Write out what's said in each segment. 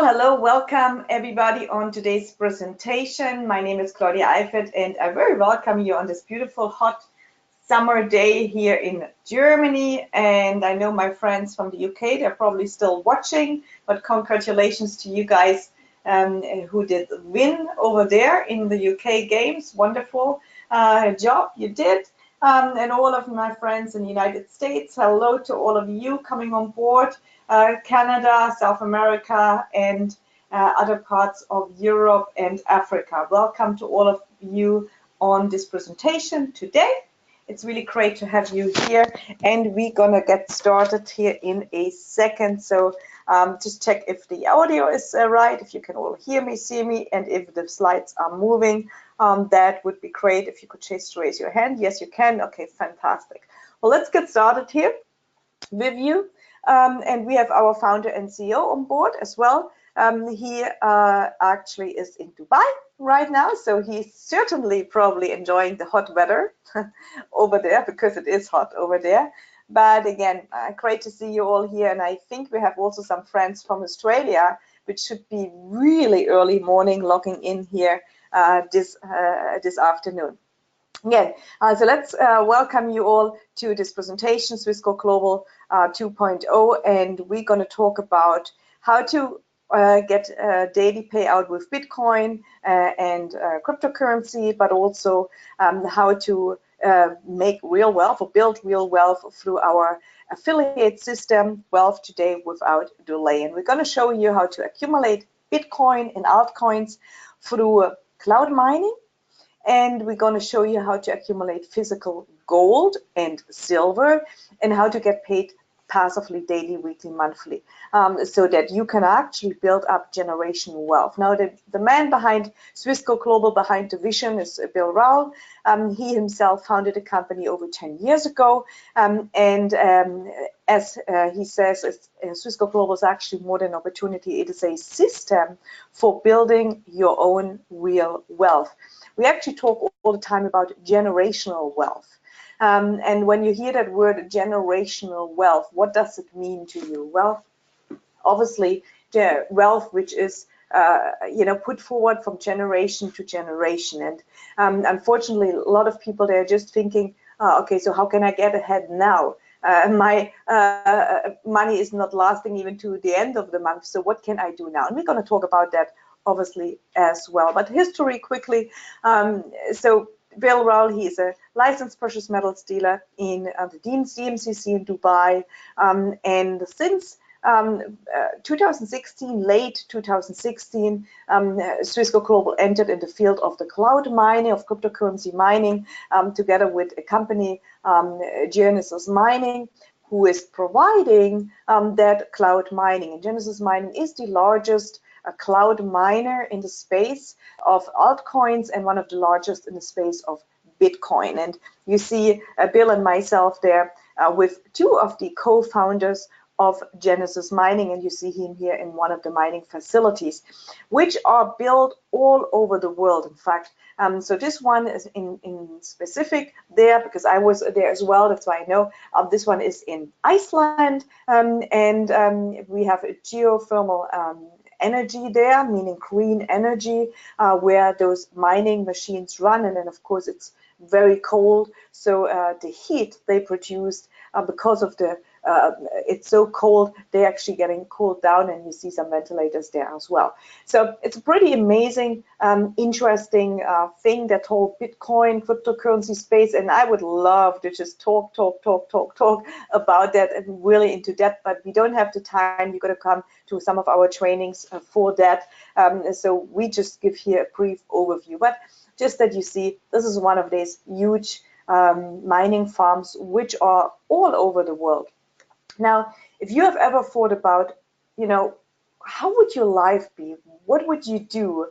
Hello, welcome everybody on today's presentation. My name is Claudia Eifert and I very welcome you on this beautiful hot summer day here in Germany. And I know my friends from the UK, they're probably still watching, but congratulations to you guys who did win over there in the UK games. Wonderful job you did. And all of my friends in the United States, hello to all of you coming on board. Canada, South America, and other parts of Europe and Africa. Welcome to all of you on this presentation today. It's really great to have you here, and we're gonna get started here in a second. So just check if the audio is right, if you can all hear me, see me, and if the slides are moving. That would be great if you could just raise your hand. Yes, you can. Okay, fantastic. Well, let's get started here with you. And we have our founder and CEO on board as well. He actually is in Dubai right now, so he's certainly probably enjoying the hot weather over there because it is hot over there. But again, great to see you all here. And I think we have also some friends from Australia, which should be really early morning logging in here this afternoon. Again, so let's welcome you all to this presentation, Swissco Global 2.0, and we're going to talk about how to get a daily payout with Bitcoin and cryptocurrency, but also how to make real wealth or build real wealth through our affiliate system, Wealth Today Without Delay. And we're going to show you how to accumulate Bitcoin and altcoins through cloud mining. And we're going to show you how to accumulate physical gold and silver and how to get paid passively daily, weekly, monthly, so that you can actually build up generational wealth. Now, the man behind Swissco Global, behind the vision, is Bill Rawl. He himself founded a company over 10 years ago. As he says, Swissco Global is actually more than an opportunity. It is a system for building your own real wealth. We actually talk all the time about generational wealth. And when you hear that word generational wealth, what does it mean to you? Well, obviously, the wealth which is put forward from generation to generation. And unfortunately, a lot of people, they're just thinking, okay, so how can I get ahead now? My money is not lasting even to the end of the month, so what can I do now? And we're going to talk about that obviously as well. But history quickly. So Bill Rawl, he is a licensed precious metals dealer in the DMCC in Dubai, and since 2016, late 2016, Swissco Global entered in the field of the cloud mining, of cryptocurrency mining, together with a company, Genesis Mining, who is providing that cloud mining. And Genesis Mining is the largest cloud miner in the space of altcoins and one of the largest in the space of Bitcoin. And you see Bill and myself there with two of the co-founders of Genesis Mining, and you see him here in one of the mining facilities, which are built all over the world, in fact. So this one is in specific there because I was there as well, that's why I know. This one is in Iceland, and we have a geothermal energy there, meaning green energy, where those mining machines run, and then of course it's very cold, so the heat they produced because of the it's so cold, they're actually getting cooled down, and you see some ventilators there as well. So it's a pretty amazing, interesting thing, that whole Bitcoin cryptocurrency space, and I would love to just talk about that and really into depth, but we don't have the time. You're going to come to some of our trainings for that, so we just give here a brief overview, but just that you see, this is one of these huge mining farms which are all over the world. Now, if you have ever thought about, how would your life be? What would you do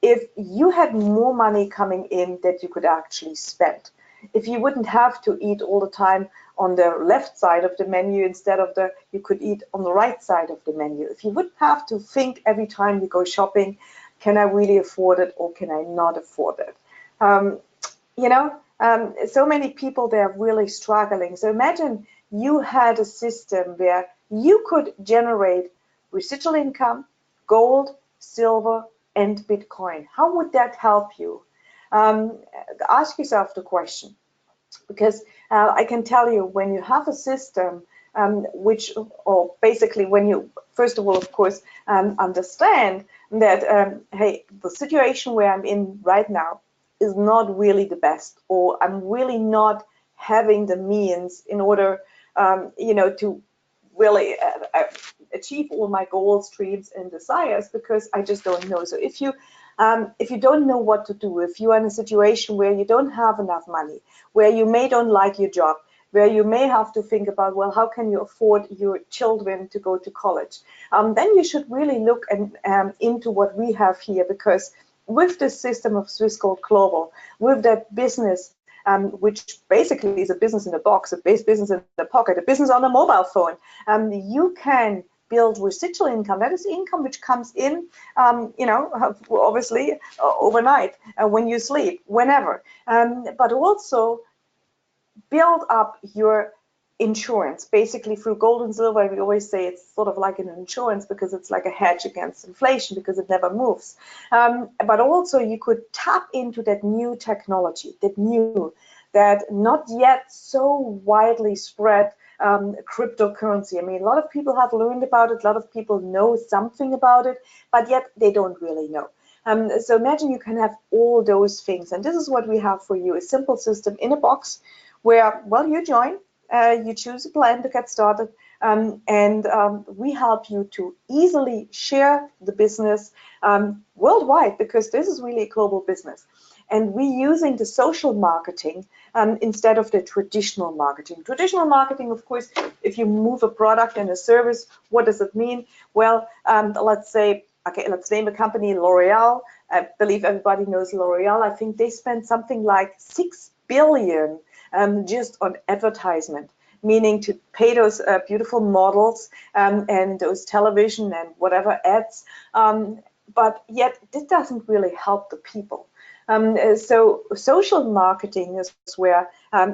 if you had more money coming in that you could actually spend? If you wouldn't have to eat all the time on the left side of the menu instead of you could eat on the right side of the menu. If you wouldn't have to think every time you go shopping, can I really afford it or can I not afford it? So many people, they're really struggling. So imagine you had a system where you could generate residual income, gold, silver, and Bitcoin. How would that help you? Ask yourself the question, because I can tell you, when you have a system or basically when you, first of all, of course, understand that, hey, the situation where I'm in right now is not really the best, or I'm really not having the means in order, to really achieve all my goals, dreams, and desires, because I just don't know. So if you don't know what to do, if you are in a situation where you don't have enough money, where you may don't like your job, where you may have to think about, well, how can you afford your children to go to college, then you should really look into what we have here, because with the system of Swiss Gold Global, with that business, which basically is a business in a box, a business in the pocket, a business on a mobile phone, you can build residual income. That is income which comes in, obviously overnight, when you sleep, whenever, but also build up your insurance, basically through gold and silver. We always say it's sort of like an insurance, because it's like a hedge against inflation, because it never moves. But also you could tap into that new technology, that not yet so widely spread cryptocurrency. I mean, a lot of people have learned about it, a lot of people know something about it, but yet they don't really know. So imagine you can have all those things, and this is what we have for you, a simple system in a box where, well, you join, you choose a plan to get started, and we help you to easily share the business worldwide, because this is really a global business. And we're using the social marketing instead of the traditional marketing. Traditional marketing, of course, if you move a product and a service, what does it mean? Well, let's say, okay, let's name a company, L'Oreal. I believe everybody knows L'Oreal. I think they spend something like 6 billion just on advertisement, meaning to pay those beautiful models and those television and whatever ads, but yet this doesn't really help the people. So social marketing is where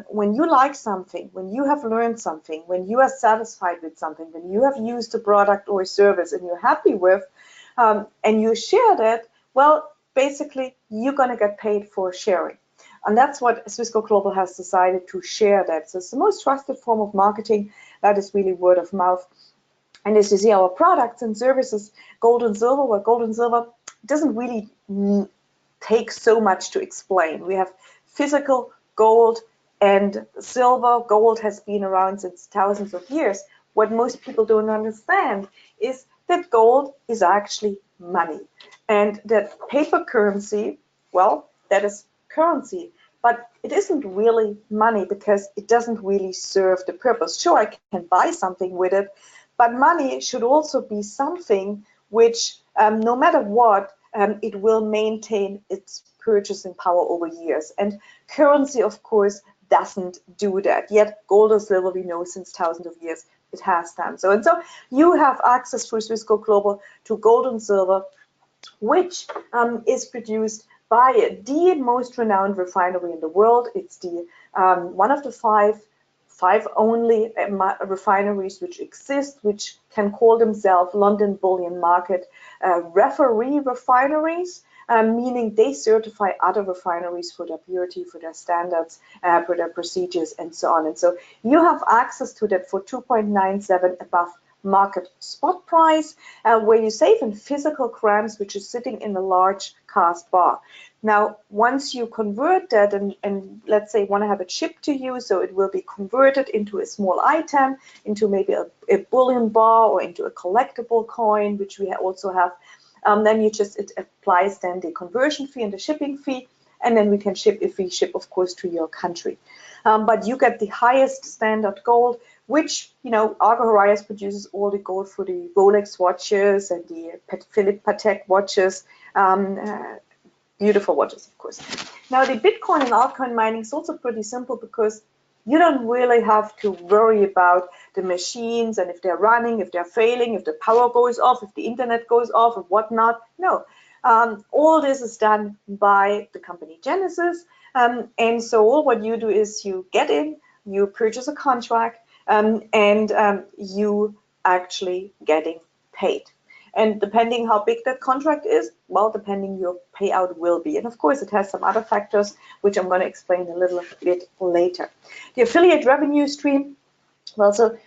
when you like something, when you have learned something, when you are satisfied with something, when you have used a product or a service and you're happy with, and you share that, well, basically you're going to get paid for sharing. And that's what Swiss Gold Global has decided to share that. So it's the most trusted form of marketing. That is really word of mouth. And as you see, our products and services, gold and silver, well, gold and silver doesn't really take so much to explain. We have physical gold and silver. Gold has been around since thousands of years. What most people don't understand is that gold is actually money, and that paper currency, well, that is currency, but it isn't really money, because it doesn't really serve the purpose. Sure, I can buy something with it, but money should also be something which, no matter what, it will maintain its purchasing power over years. And currency, of course, doesn't do that. Yet gold or silver, we know since thousands of years, it has done so. And so you have access through Swiss Gold Global to gold and silver, which is produced by the most renowned refinery in the world. It's the one of the five only refineries which exist, which can call themselves London Bullion Market referee refineries, meaning they certify other refineries for their purity, for their standards, for their procedures, and so on. And so you have access to that for 2.97 above market spot price, where you save in physical grams, which is sitting in a large cast bar. Now, once you convert that and let's say want to have it shipped to you, so it will be converted into a small item, into maybe a bullion bar or into a collectible coin, which we also have, then it applies then the conversion fee and the shipping fee, and then we can ship, if we ship, of course, to your country. But you get the highest standard gold, which, you know, Argo Horias produces all the gold for the Rolex watches and the Philippe Patek watches, beautiful watches, of course. Now, the Bitcoin and altcoin mining is also pretty simple, because you don't really have to worry about the machines and if they're running, if they're failing, if the power goes off, if the internet goes off, and whatnot. No, all this is done by the company Genesis. And so all what you do is you get in, you purchase a contract, and you actually getting paid. And depending how big that contract is, well, depending your payout will be. And of course, it has some other factors, which I'm going to explain a little bit later. The affiliate revenue stream, well, so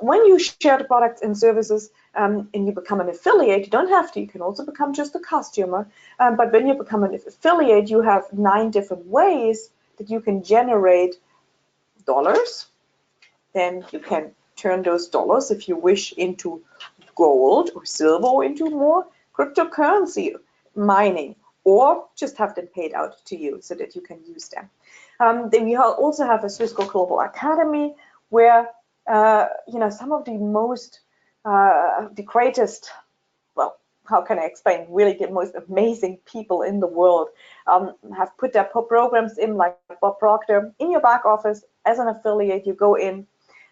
when you share the products and services and you become an affiliate, you don't have to, you can also become just a customer. But when you become an affiliate, you have 9 different ways that you can generate dollars. Then you can turn those dollars, if you wish, into gold or silver or into more cryptocurrency mining, or just have them paid out to you so that you can use them. Then we also have a Swissquote Global Academy where some of the most, the greatest, well, how can I explain, really the most amazing people in the world have put their programs in, like Bob Proctor, in your back office. As an affiliate, you go in,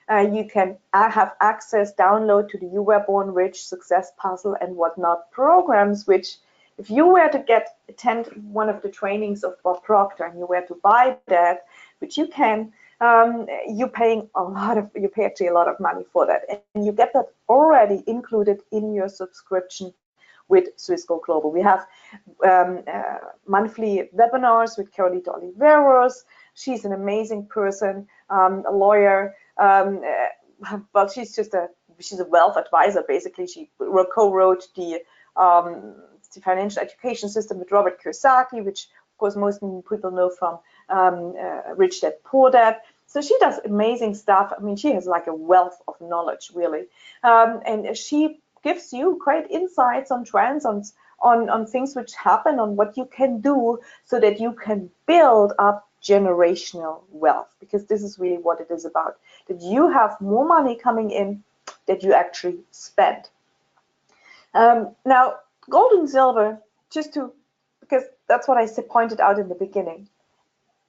you can have access, download to the You Were Born Rich, Success Puzzle, and whatnot programs, which if you were to attend one of the trainings of Bob Proctor and you were to buy that, which you can, you pay actually a lot of money for that, and you get that already included in your subscription with Swissquote Global. We have monthly webinars with Carolita Oliveros. She's an amazing person, a lawyer. Well, she's a wealth advisor, basically. She co-wrote the financial education system with Robert Kiyosaki, which of course most people know from Rich Dad Poor Dad. So she does amazing stuff. I mean, she has like a wealth of knowledge, really, and she gives you great insights on trends, on things which happen, on what you can do so that you can build up generational wealth, because this is really what it is about, that you have more money coming in that you actually spend. Now, gold and silver, because that's what I pointed out in the beginning.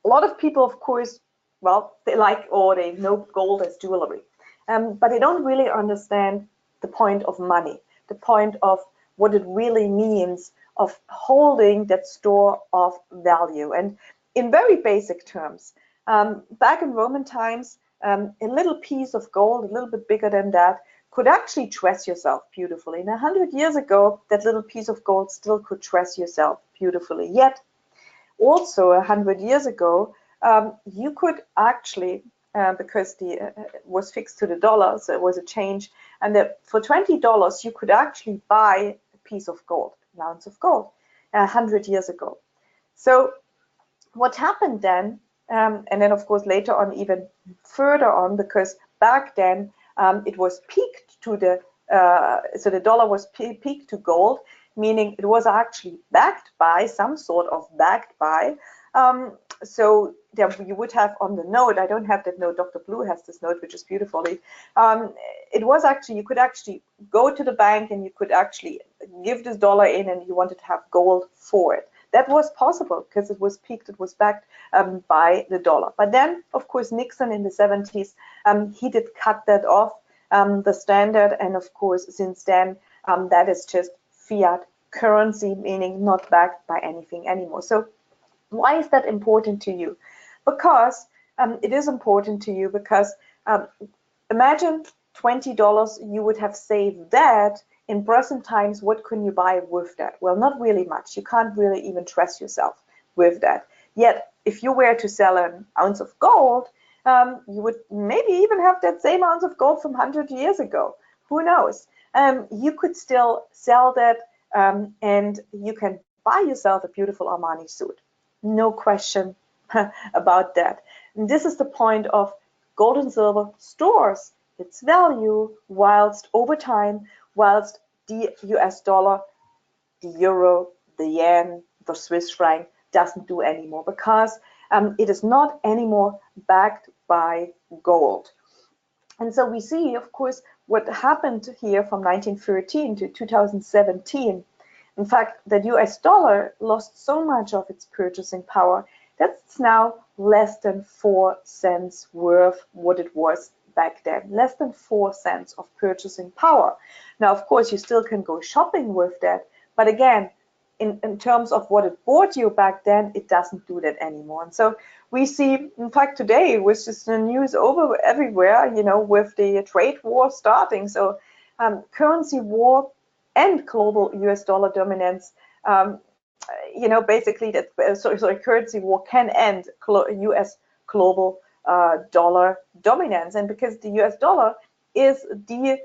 A lot of people, of course, well, they know gold as jewelry, but they don't really understand the point of money, the point of what it really means of holding that store of value. And in very basic terms, back in Roman times, a little piece of gold, a little bit bigger than that, could actually dress yourself beautifully. And 100 years ago, that little piece of gold still could dress yourself beautifully. Yet, also 100 years ago, you could actually, because the was fixed to the dollar, so it was a change, and that for $20 you could actually buy a piece of gold, an ounce of gold, 100 years ago. So what happened then, and then of course later on, even further on, because back then it was peaked to the, so the dollar was peaked to gold, meaning it was actually backed by some sort of so there you would have on the note, I don't have that note, Dr. Blue has this note, which is beautifully, it was actually, you could actually go to the bank and you could actually give this dollar in and you wanted to have gold for it. That was possible because it was peaked, it was backed by the dollar. But then, of course, Nixon in the 70s, he did cut that off, the standard, and of course, since then, that is just fiat currency, meaning not backed by anything anymore. So why is that important to you? Because it is important to you because imagine $20, you would have saved that. In present times, what can you buy with that? Well, not really much. You can't really even dress yourself with that. Yet, if you were to sell an ounce of gold, you would maybe even have that same ounce of gold from 100 years ago. Who knows? You could still sell that and you can buy yourself a beautiful Armani suit. No question about that. And this is the point of gold and silver stores its value whilst over time, whilst the US dollar, the euro, the yen, the Swiss franc doesn't do anymore, because it is not anymore backed by gold. And so we see, of course, what happened here from 1913 to 2017. In fact, the US dollar lost so much of its purchasing power that it's now less than 4 cents worth what it was back then, less than 4 cents of purchasing power. Now, of course, you still can go shopping with that, but again, in terms of what it bought you back then, it doesn't do that anymore. And so we see, in fact, today it was just the news over everywhere, you know, with the trade war starting. So currency war end global US dollar dominance, basically that currency war can end US global dollar dominance. And because the US dollar is the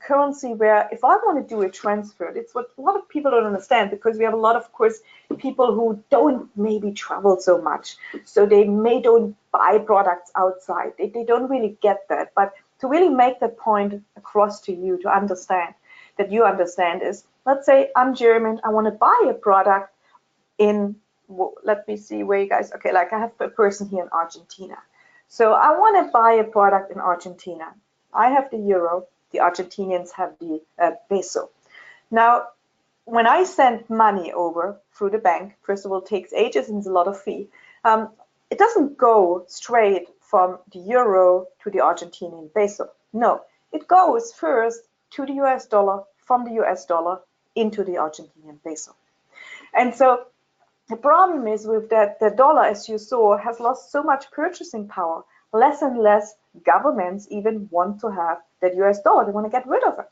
currency where if I want to do a transfer, it's what a lot of people don't understand, because we have a lot of course people who don't maybe travel so much, so they don't buy products outside, they don't really get that. But to really make that point across to you, to understand that you understand is, let's say I'm German, I want to buy a product in, let me see where you guys, okay, like I have a person here in Argentina. So I want to buy a product in Argentina. I have the euro, the Argentinians have the peso. Now, when I send money over through the bank, first of all, it takes ages and it's a lot of fee. It doesn't go straight from the euro to the Argentinian peso. No, it goes first to the US dollar, from the US dollar into the Argentinian peso. And so the problem is with that, the dollar, as you saw, has lost so much purchasing power. Less and less governments even want to have that US dollar. They want to get rid of it.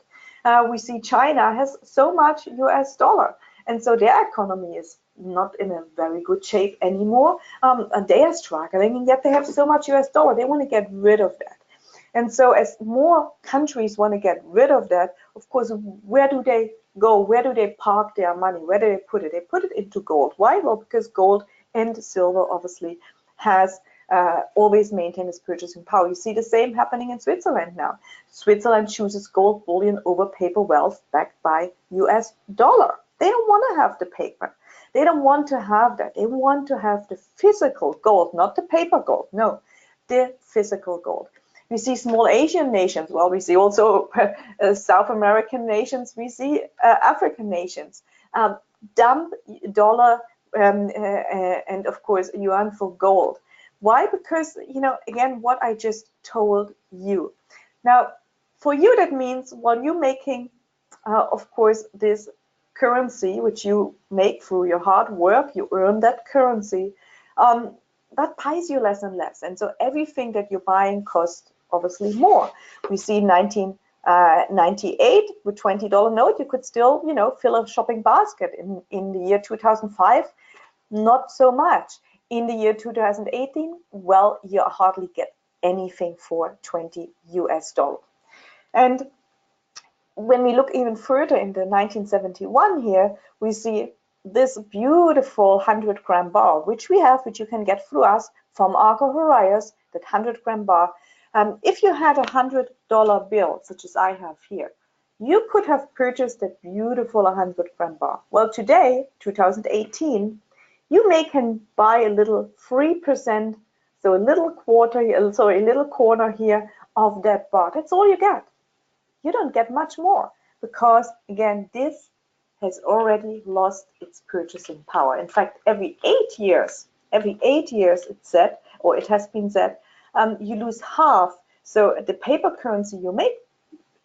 We see China has so much US dollar, and so their economy is not in a very good shape anymore. And they are struggling, and yet they have so much US dollar. They want to get rid of that. And so as more countries want to get rid of that, of course, where do they go? Where do they park their money? Where do they put it? They put it into gold. Why? Well, because gold and silver obviously has always maintained its purchasing power. You see the same happening in Switzerland now. Switzerland chooses gold bullion over paper wealth backed by US dollar. They don't want to have the paper. They don't want to have that. They want to have the physical gold, not the paper gold. No, the physical gold. We see small Asian nations. Well, we see also South American nations. We see African nations dump dollar and of course yuan for gold. Why? Because, again, what I just told you. Now, for you, that means, well, you're making, of course, this currency, which you make through your hard work, you earn that currency, that buys you less and less. And so everything that you're buying costs obviously more. We see 1998 with $20 note, you could still, fill a shopping basket. In the year 2005, not so much. In the year 2018, well, you hardly get anything for 20 US dollars. And when we look even further in the 1971 here, we see this beautiful 100-gram bar, which we have, which you can get through us from Arco Horias, that 100-gram bar. If you had $100 bill, such as I have here, you could have purchased that beautiful 100-gram bar. Well, today, 2018, you can buy a little 3%, so a little a little corner here of that bar. That's all you get. You don't get much more, because again, this has already lost its purchasing power. In fact, every 8 years, it's said, or it has been said, you lose half. So the paper currency you make,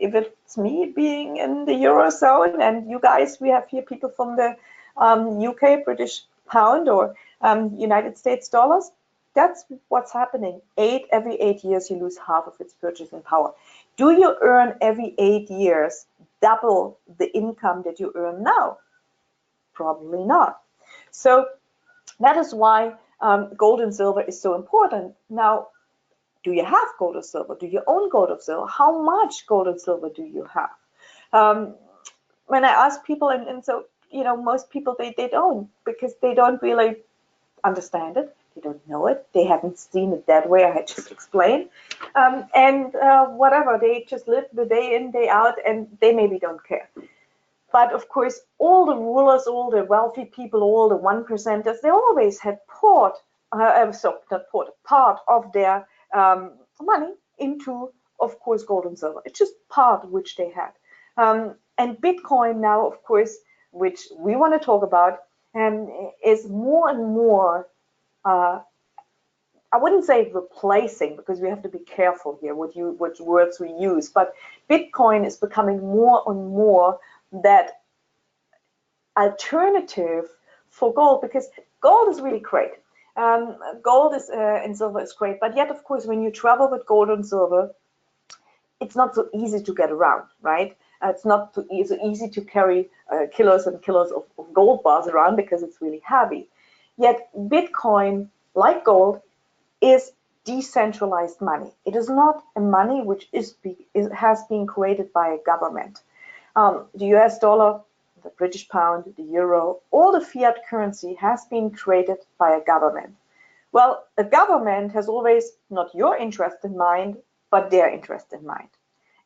if it's me being in the Eurozone, and you guys, we have here people from the UK, British pound, or United States dollars, that's what's happening. Every 8 years, you lose half of its purchasing power. Do you earn every 8 years double the income that you earn now? Probably not. So that is why gold and silver is so important. Now, do you have gold or silver? Do you own gold or silver? How much gold and silver do you have? When I ask people, and so, most people, they don't, because they don't really understand it. They don't know it. They haven't seen it that way I had just explained. And whatever, they just live the day in, day out, and they maybe don't care. But of course, all the rulers, all the wealthy people, all the 1%ers, they always had part of their money into, of course, gold and silver. It's just part which they had. And Bitcoin now, of course, which we want to talk about, is more and more, I wouldn't say replacing, because we have to be careful here what words we use, but Bitcoin is becoming more and more that alternative for gold, because gold is really great. Gold is and silver is great, but yet, of course, when you travel with gold and silver, it's not so easy to get around, right? It's not so easy to carry kilos and kilos of gold bars around because it's really heavy. Yet Bitcoin, like gold, is decentralized money. It is not a money which has been created by a government. The US dollar, the British pound, the euro, all the fiat currency has been created by a government. Well, a government has always not your interest in mind, but their interest in mind.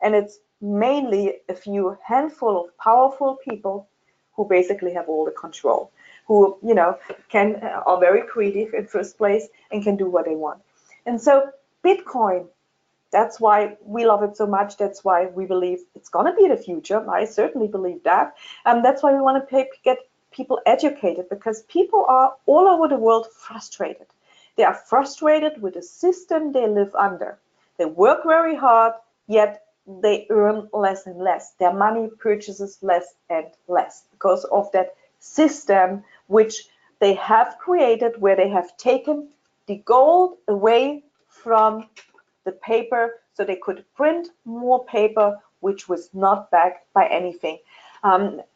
And it's mainly a few handful of powerful people who basically have all the control, who, you know, are very creative in first place and can do what they want. And so Bitcoin, that's why we love it so much. That's why we believe it's going to be the future. I certainly believe that. That's why we want to get people educated, because people are all over the world frustrated. They are frustrated with the system they live under. They work very hard, yet they earn less and less. Their money purchases less and less because of that system which they have created, where they have taken the gold away from the paper so they could print more paper which was not backed by anything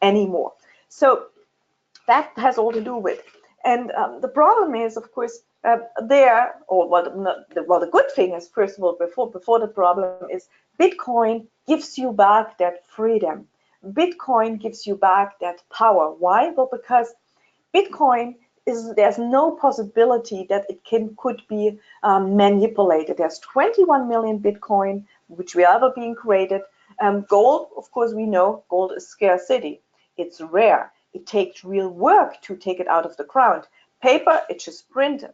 anymore. So that has all to do with it. And the problem is, of course, the good thing is, first of all, before the problem is, Bitcoin gives you back that freedom. Bitcoin gives you back that power. Why? Well, because Bitcoin there's no possibility that it could be manipulated. There's 21 million Bitcoin which were ever being created. Gold, of course, we know gold is scarcity. It's rare. It takes real work to take it out of the ground. Paper, it's just printed.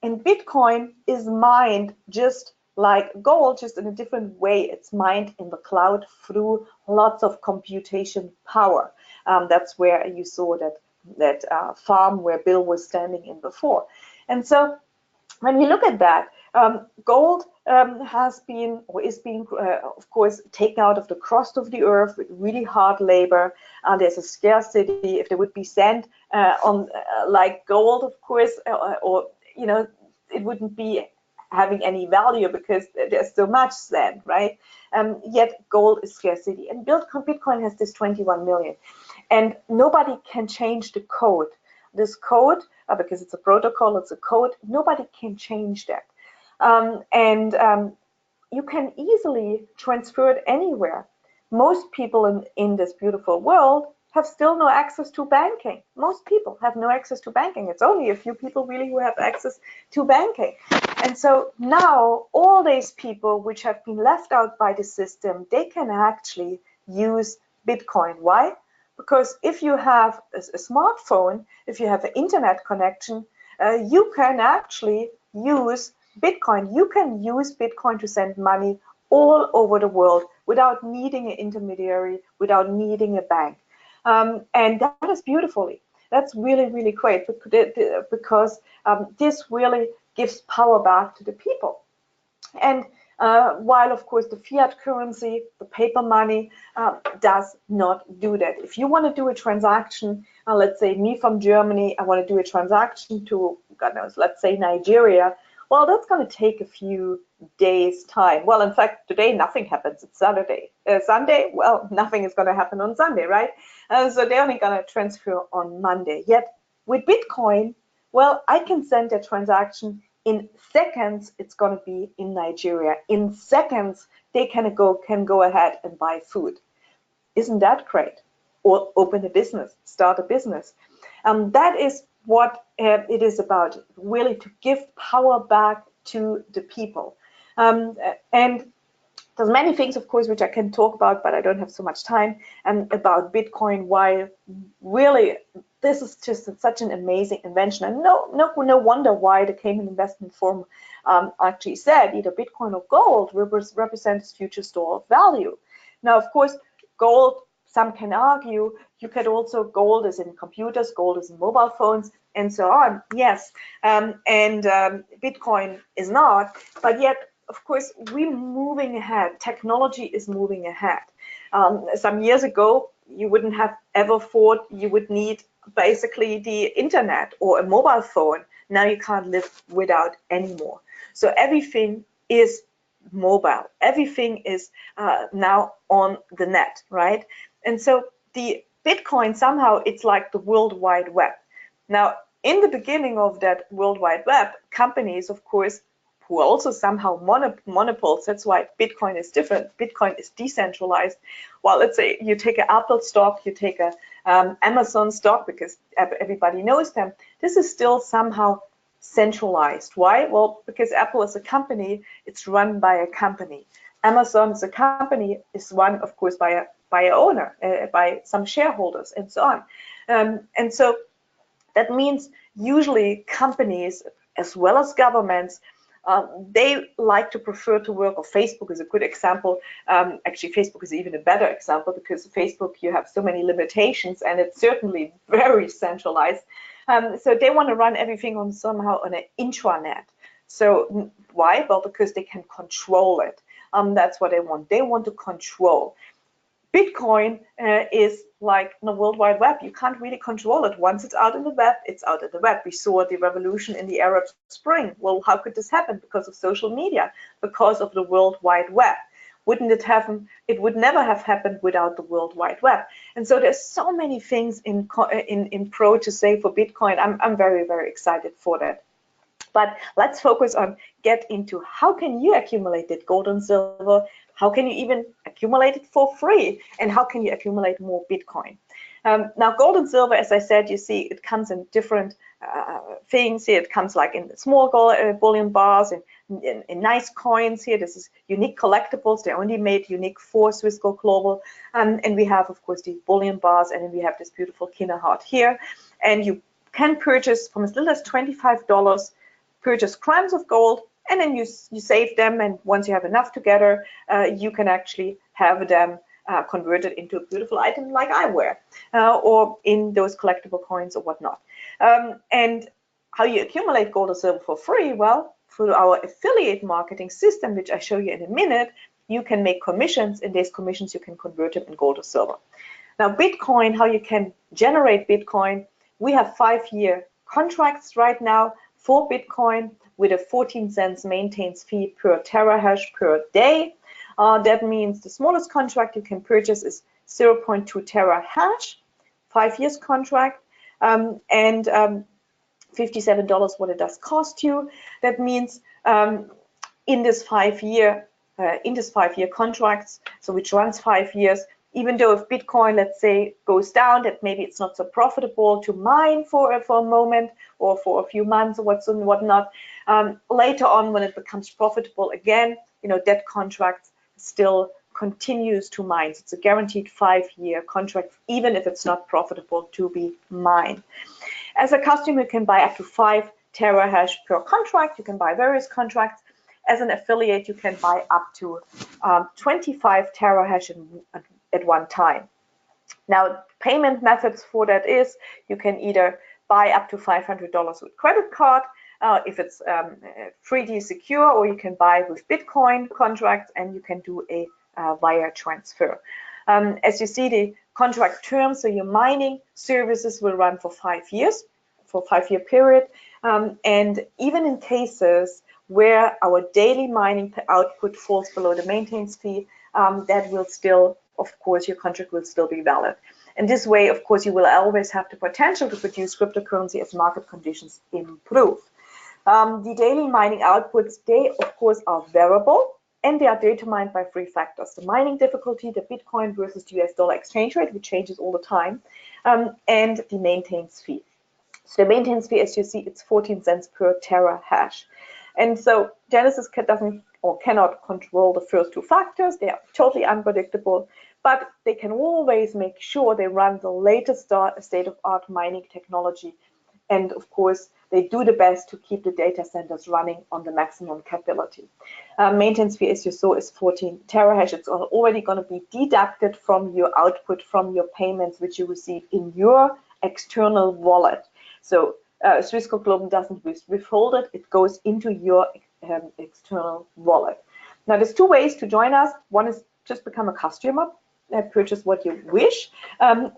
And Bitcoin is mined just like gold, just in a different way. It's mined in the cloud through lots of computation power. That's where you saw that farm where Bill was standing in before. And so when we look at that, gold has been or is being, of course, taken out of the crust of the earth with really hard labor. There's a scarcity. If there would be sand on like gold, of course, or you know, it wouldn't be having any value because there's so much sand, right? Yet gold is scarcity, and Bitcoin has this 21 million, and nobody can change the code. This code, because it's a protocol, it's a code, nobody can change that. You can easily transfer it anywhere. Most people in this beautiful world have still no access to banking. Most people have no access to banking. It's only a few people really who have access to banking. And so now all these people which have been left out by the system, they can actually use Bitcoin. Why? Because if you have a smartphone, if you have an internet connection, you can actually use Bitcoin. You can use Bitcoin to send money all over the world without needing an intermediary, without needing a bank. And that is beautifully. That's really, really great because this really gives power back to the people. And while, of course, the fiat currency, the paper money, does not do that. If you want to do a transaction, let's say me from Germany, I want to do a transaction to, God knows, let's say Nigeria, well, that's going to take a few days' time. Well, in fact, today nothing happens. It's Saturday. Sunday, well, nothing is going to happen on Sunday, right? So they're only going to transfer on Monday. Yet with Bitcoin, well, I can send a transaction in seconds. It's going to be in Nigeria. In seconds, they can go ahead and buy food. Isn't that great? Or open a business, start a business. That is what it is about, really to give power back to the people. And there's many things, of course, which I can talk about, but I don't have so much time, about Bitcoin, why really this is just such an amazing invention. And no wonder why the Cayman Investment Forum actually said either Bitcoin or gold represents future store of value. Now, of course, gold, some can argue, you could also, gold is in computers, gold is in mobile phones, and so on. Yes, Bitcoin is not, but yet, of course, we're moving ahead. Technology is moving ahead. Some years ago, you wouldn't have ever thought you would need basically the internet or a mobile phone. Now you can't live without anymore. So everything is mobile. Everything is now on the net, right? And so the Bitcoin, somehow it's like the World Wide Web. Now, in the beginning of that World Wide Web, companies, of course, who are also somehow monopoles, that's why Bitcoin is different. Bitcoin is decentralized. Well, let's say you take an Apple stock, you take a Amazon stock, because everybody knows them. This is still somehow centralized. Why? Well, because Apple is a company, it's run by a company. Amazon is a company, is run, of course, by a owner, by some shareholders, and so on. And so that means usually companies, as well as governments, they like to prefer to work, or Facebook is a good example. Actually, Facebook is even a better example, because Facebook, you have so many limitations, and it's certainly very centralized. So they want to run everything on somehow on an intranet. So why? Well, because they can control it. That's what they want. They want to control. Bitcoin is like the World Wide Web. You can't really control it. Once it's out in the web, it's out in the web. We saw the revolution in the Arab Spring. Well, how could this happen? Because of social media, because of the World Wide Web. Wouldn't it happen? It would never have happened without the World Wide Web. And so there's so many things in pro to say for Bitcoin. I'm very, very excited for that. But let's focus on get into how can you accumulate that gold and silver? How can you even accumulate it for free? And how can you accumulate more Bitcoin? Now, gold and silver, as I said, you see, it comes in different things here. It comes like in small gold, bullion bars and in nice coins here. This is unique collectibles. They're only made unique for Swiss Gold Global. And we have, of course, the bullion bars, and then we have this beautiful Kinder heart here. And you can purchase from as little as $25, purchase grams of gold, and then you save them, and once you have enough together, you can actually have them converted into a beautiful item like I wear, or in those collectible coins or whatnot. And how you accumulate gold or silver for free? Well, through our affiliate marketing system, which I show you in a minute, you can make commissions, and these commissions you can convert them in gold or silver. Now, Bitcoin, how you can generate Bitcoin, we have 5-year contracts right now for Bitcoin with a 14 cents maintenance fee per terahash per day. That means the smallest contract you can purchase is 0.2 terahash, 5 years contract, and $57 what it does cost you. That means in this 5-year contracts, so which runs 5 years, even though if Bitcoin, let's say, goes down, that maybe it's not so profitable to mine for a moment or for a few months or whatnot, later on when it becomes profitable again, that contract still continues to mine. So it's a guaranteed 5-year contract, even if it's not profitable to be mined. As a customer, you can buy up to 5 terahash per contract. You can buy various contracts. As an affiliate, you can buy up to 25 terahash at one time. Now, payment methods for that is you can either buy up to $500 with credit card if it's 3D secure, or you can buy with Bitcoin contracts, and you can do a wire transfer. As you see, the contract terms, so your mining services will run for 5 years, for a 5-year period, and even in cases where our daily mining output falls below the maintenance fee, that will still, of course, your contract will still be valid. And this way, of course, you will always have the potential to produce cryptocurrency as market conditions improve. The daily mining outputs, they, of course, are variable, and they are determined by 3 factors: the mining difficulty, the Bitcoin versus the US dollar exchange rate, which changes all the time, and the maintenance fee. So the maintenance fee, as you see, it's 14 cents per terahash. And so Genesis doesn't or cannot control the first 2 factors. They are totally unpredictable, but they can always make sure they run the latest state-of-art mining technology. And of course, they do the best to keep the data centers running on the maximum capability. Maintenance fee, as you saw, is 14 terahash. It's already going to be deducted from your output, from your payments, which you receive in your external wallet. So Swiss Gold Global doesn't withhold it. It goes into your external wallet. Now, there's 2 ways to join us. One is just become a customer, purchase what you wish,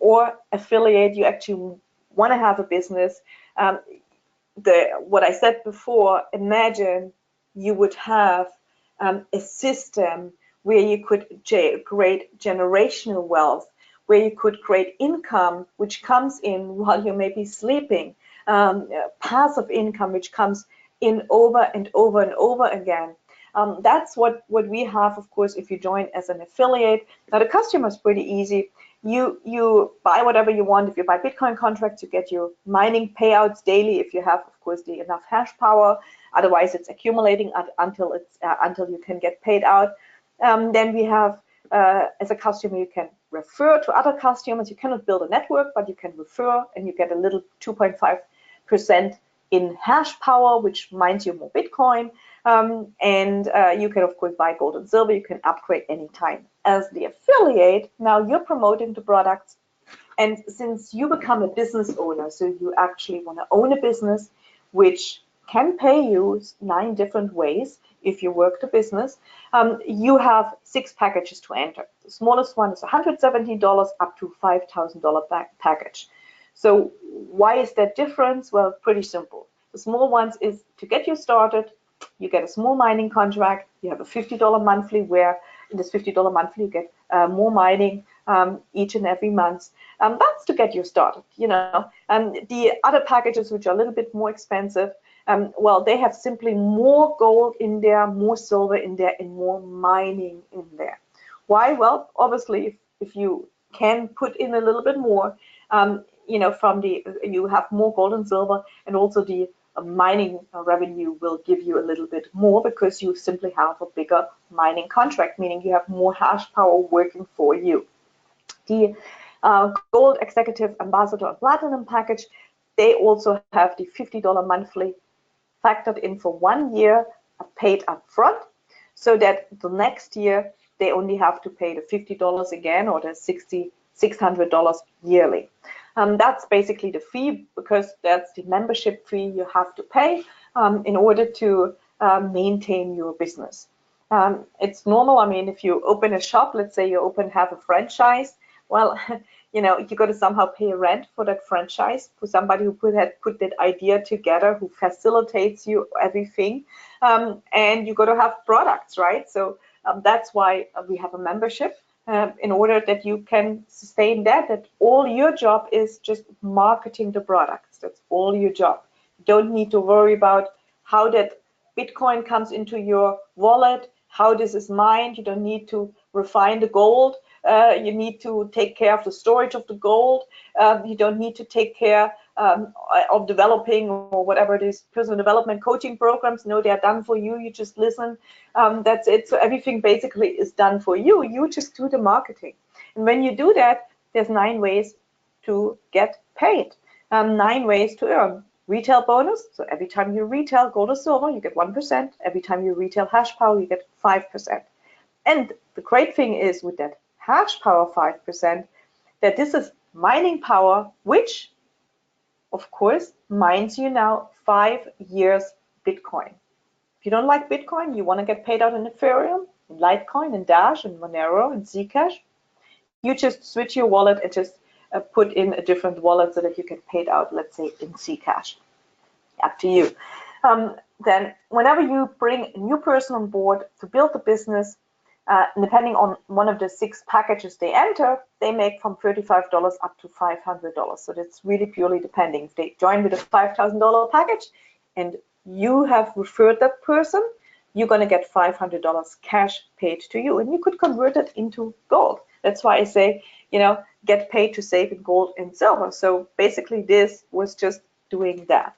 or affiliate. You actually want to have a business. What I said before, imagine you would have a system where you could create generational wealth, where you could create income which comes in while you may be sleeping, passive income which comes in over and over and over again. That's what we have, of course, if you join as an affiliate. Now, the customer is pretty easy. You buy whatever you want. If you buy Bitcoin contracts, you get your mining payouts daily if you have, of course, the enough hash power. Otherwise, it's accumulating until you can get paid out. Then we have, as a customer, you can refer to other customers. You cannot build a network, but you can refer, and you get a little 2.5% in hash power, which mines you more Bitcoin. And you can, of course, buy gold and silver. You can upgrade anytime. As the affiliate, now you're promoting the products. And since you become a business owner, so you actually want to own a business which can pay you 9 different ways if you work the business, you have 6 packages to enter. The smallest one is $170 up to $5,000 package. So why is that difference? Well, pretty simple. The small ones is to get you started. You get a small mining contract. You have a $50 monthly, where in this $50 monthly you get more mining each and every month. That's to get you started, you know. The other packages, which are a little bit more expensive, well, they have simply more gold in there, more silver in there, and more mining in there. Why? Well, obviously, if you can put in a little bit more, you know, you have more gold and silver, and also the mining revenue will give you a little bit more because you simply have a bigger mining contract, meaning you have more hash power working for you. The Gold Executive Ambassador and Platinum package, they also have the $50 monthly factored in for 1 year, paid up front, so that the next year they only have to pay the $50 again, or the $600 yearly. That's basically the fee, because that's the membership fee you have to pay in order to maintain your business. It's normal. I mean, if you open a shop, let's say you have a franchise, well, you know, you got to somehow pay a rent for that franchise, for somebody who put that idea together, who facilitates you everything, and you got to have products, right? So that's why we have a membership. In order that you can sustain that all your job is just marketing the products. That's all your job. You don't need to worry about how that Bitcoin comes into your wallet, how this is mined. You don't need to refine the gold. You need to take care of the storage of the gold. You don't need to take care of developing or whatever it is, personal development coaching programs. No, they are done for you. You just listen. That's it. So everything basically is done for you. You just do the marketing. And when you do that, there's 9 ways to get paid, 9 ways to earn. Retail bonus, so every time you retail gold or silver, you get 1%. Every time you retail hash power, you get 5%. And the great thing is with that hash power 5%, that this is mining power, which of course mines you now 5 years Bitcoin. If you don't like Bitcoin, you want to get paid out in Ethereum, in Litecoin, in Dash, in Monero, in Zcash, you just switch your wallet and just put in a different wallet so that you get paid out, let's say, in Zcash. Up to you. Then whenever you bring a new person on board to build the business, depending on one of the 6 packages they enter, they make from $35 up to $500. So that's really purely depending. If they join with a $5,000 package and you have referred that person, you're going to get $500 cash paid to you, and you could convert it into gold. That's why I say, you know, get paid to save in gold and silver. So basically this was just doing that.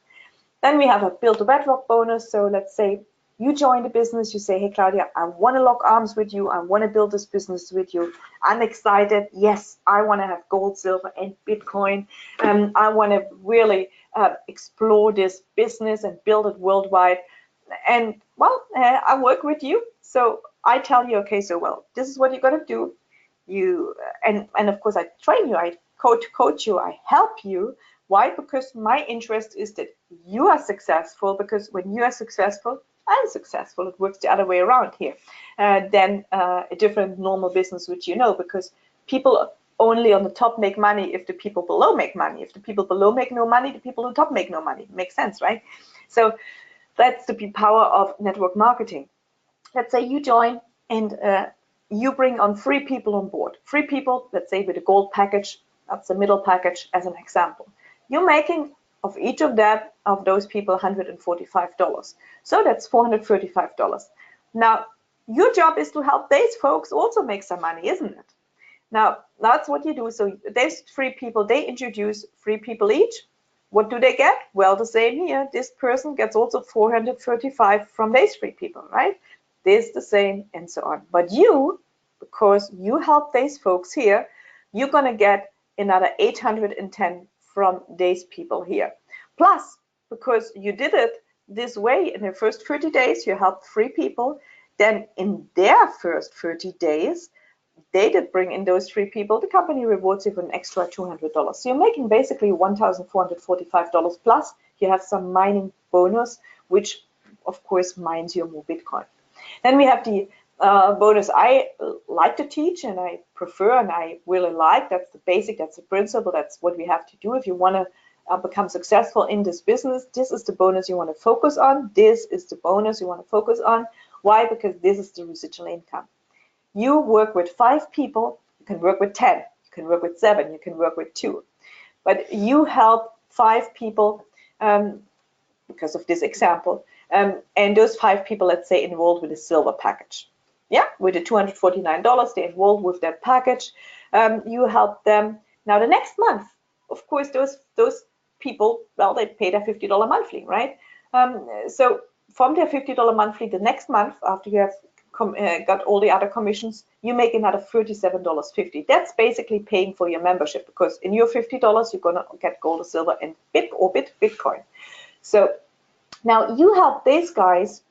Then we have a build a bedrock bonus. So let's say you join the business, you say, hey, Claudia, I want to lock arms with you. I want to build this business with you. I'm excited. Yes, I want to have gold, silver, and Bitcoin. I want to really explore this business and build it worldwide. And well, I work with you. So I tell you, okay, so well, this is what you're going to do. And of course, I train you, I coach you, I help you. Why? Because my interest is that you are successful, because when you are successful, I'm successful. It works the other way around here than a different normal business, which you know, because people only on the top make money if the people below make money. If the people below make no money, the people on top make no money. Makes sense, right? So that's the power of network marketing. let's say you join and you bring on 3 people on board. 3 people, let's say with a gold package, that's the middle package as an example. You're making of each of those people $145. So that's $435. Now, your job is to help these folks also make some money, isn't it? Now, that's what you do. So there's 3 people, they introduce 3 people each. What do they get? Well, the same here. This person gets also 435 from these 3 people, right? This the same and so on. But you, because you help these folks here, you're going to get another 810 from these people here. Plus, because you did it this way in the first 30 days, you helped 3 people, then in their first 30 days, they did bring in those 3 people, the company rewards you with an extra $200. So you're making basically $1,445 plus you have some mining bonus, which of course mines you more Bitcoin. Then we have the bonus I like to teach and I prefer and I really like. That's the basic, that's the principle, that's what we have to do if you want to become successful in this business. This is the bonus you want to focus on. This is the bonus you want to focus on. Why? Because this is the residual income. You work with 5 people, you can work with 10, you can work with 7, you can work with 2. But you help 5 people because of this example. And those 5 people, let's say, enrolled with a silver package. Yeah, with the $249, they enrolled with that package. You help them. Now, the next month, of course, those people, well, they pay their $50 monthly, right? So from their $50 monthly, the next month, after you have got all the other commissions, you make another $37.50. That's basically paying for your membership, because in your $50, you're going to get gold or silver and Bitcoin. So now you help these guys,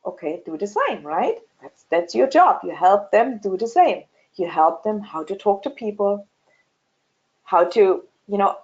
okay, do the same, right? That's your job. You help them do the same. You help them how to talk to people, how to,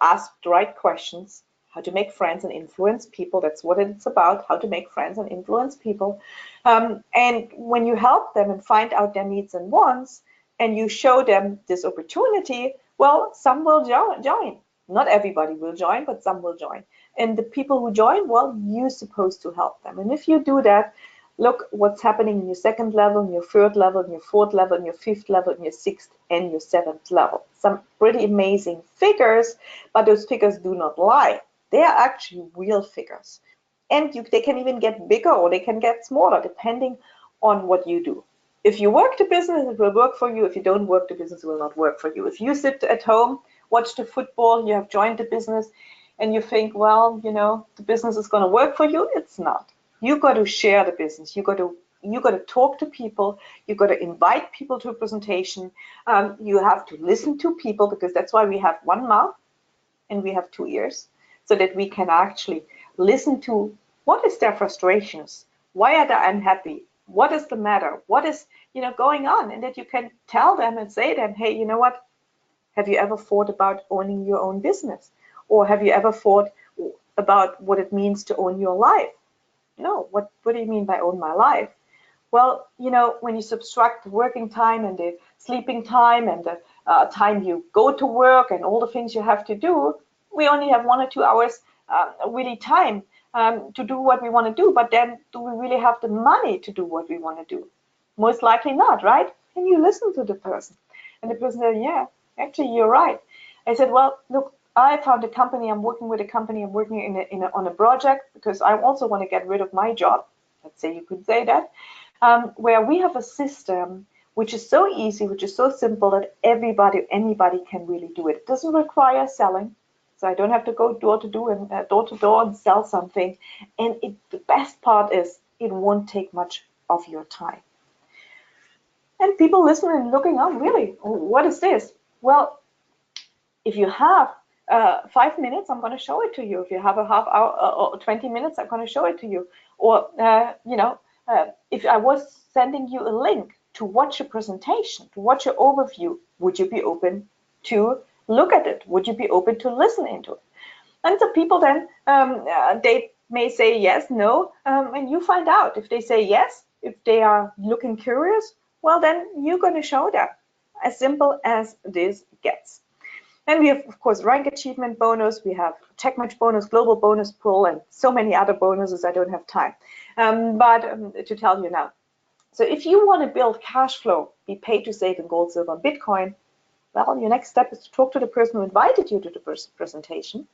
ask the right questions, how to make friends and influence people. That's what it's about, how to make friends and influence people. And when you help them and find out their needs and wants, and you show them this opportunity, well, some will join. Not everybody will join, but some will join. And the people who join, well, you're supposed to help them. And if you do that, look what's happening in your 2nd level, in your 3rd level, in your 4th level, in your 5th level, in your 6th and your 7th level. Some pretty amazing figures, but those figures do not lie. They are actually real figures. And they can even get bigger or they can get smaller depending on what you do. If you work the business, it will work for you. If you don't work the business, it will not work for you. If you sit at home, watch the football, you have joined the business, and you think, well, the business is going to work for you, it's not. You got to share the business. You got to talk to people. You got to invite people to a presentation. You have to listen to people, because that's why we have 1 mouth and we have 2 ears, so that we can actually listen to what is their frustrations, why are they unhappy, what is the matter, what is going on, and that you can tell them and say to them, hey, you know what? Have you ever thought about owning your own business? Or have you ever thought about what it means to own your life? No, what do you mean by own my life? Well, when you subtract the working time and the sleeping time and the time you go to work and all the things you have to do, we only have 1 or 2 hours really time to do what we want to do. But then do we really have the money to do what we want to do? Most likely not, right? And you listen to the person. And the person said, yeah, actually, you're right. I said, well, look, I found a company, I'm working with a company, I'm working on a project, because I also want to get rid of my job. Let's say you could say that, where we have a system which is so easy, which is so simple that anybody can really do it. It doesn't require selling. So I don't have to go door to door and sell something. And the best part is it won't take much of your time. And people listening and looking up, really, what is this? Well, if you have 5 minutes, I'm going to show it to you. If you have a half hour or 20 minutes, I'm going to show it to you. Or, if I was sending you a link to watch a presentation, to watch an overview, would you be open to look at it? Would you be open to listen into it? And the people then, they may say yes, no, and you find out. If they say yes, if they are looking curious, well, then you're going to show them. As simple as this gets. And we have, of course, rank achievement bonus, we have tech match bonus, global bonus pool, and so many other bonuses I don't have time to tell you now. So if you want to build cash flow, be paid to save in gold, silver, and Bitcoin, well, your next step is to talk to the person who invited you to the presentation,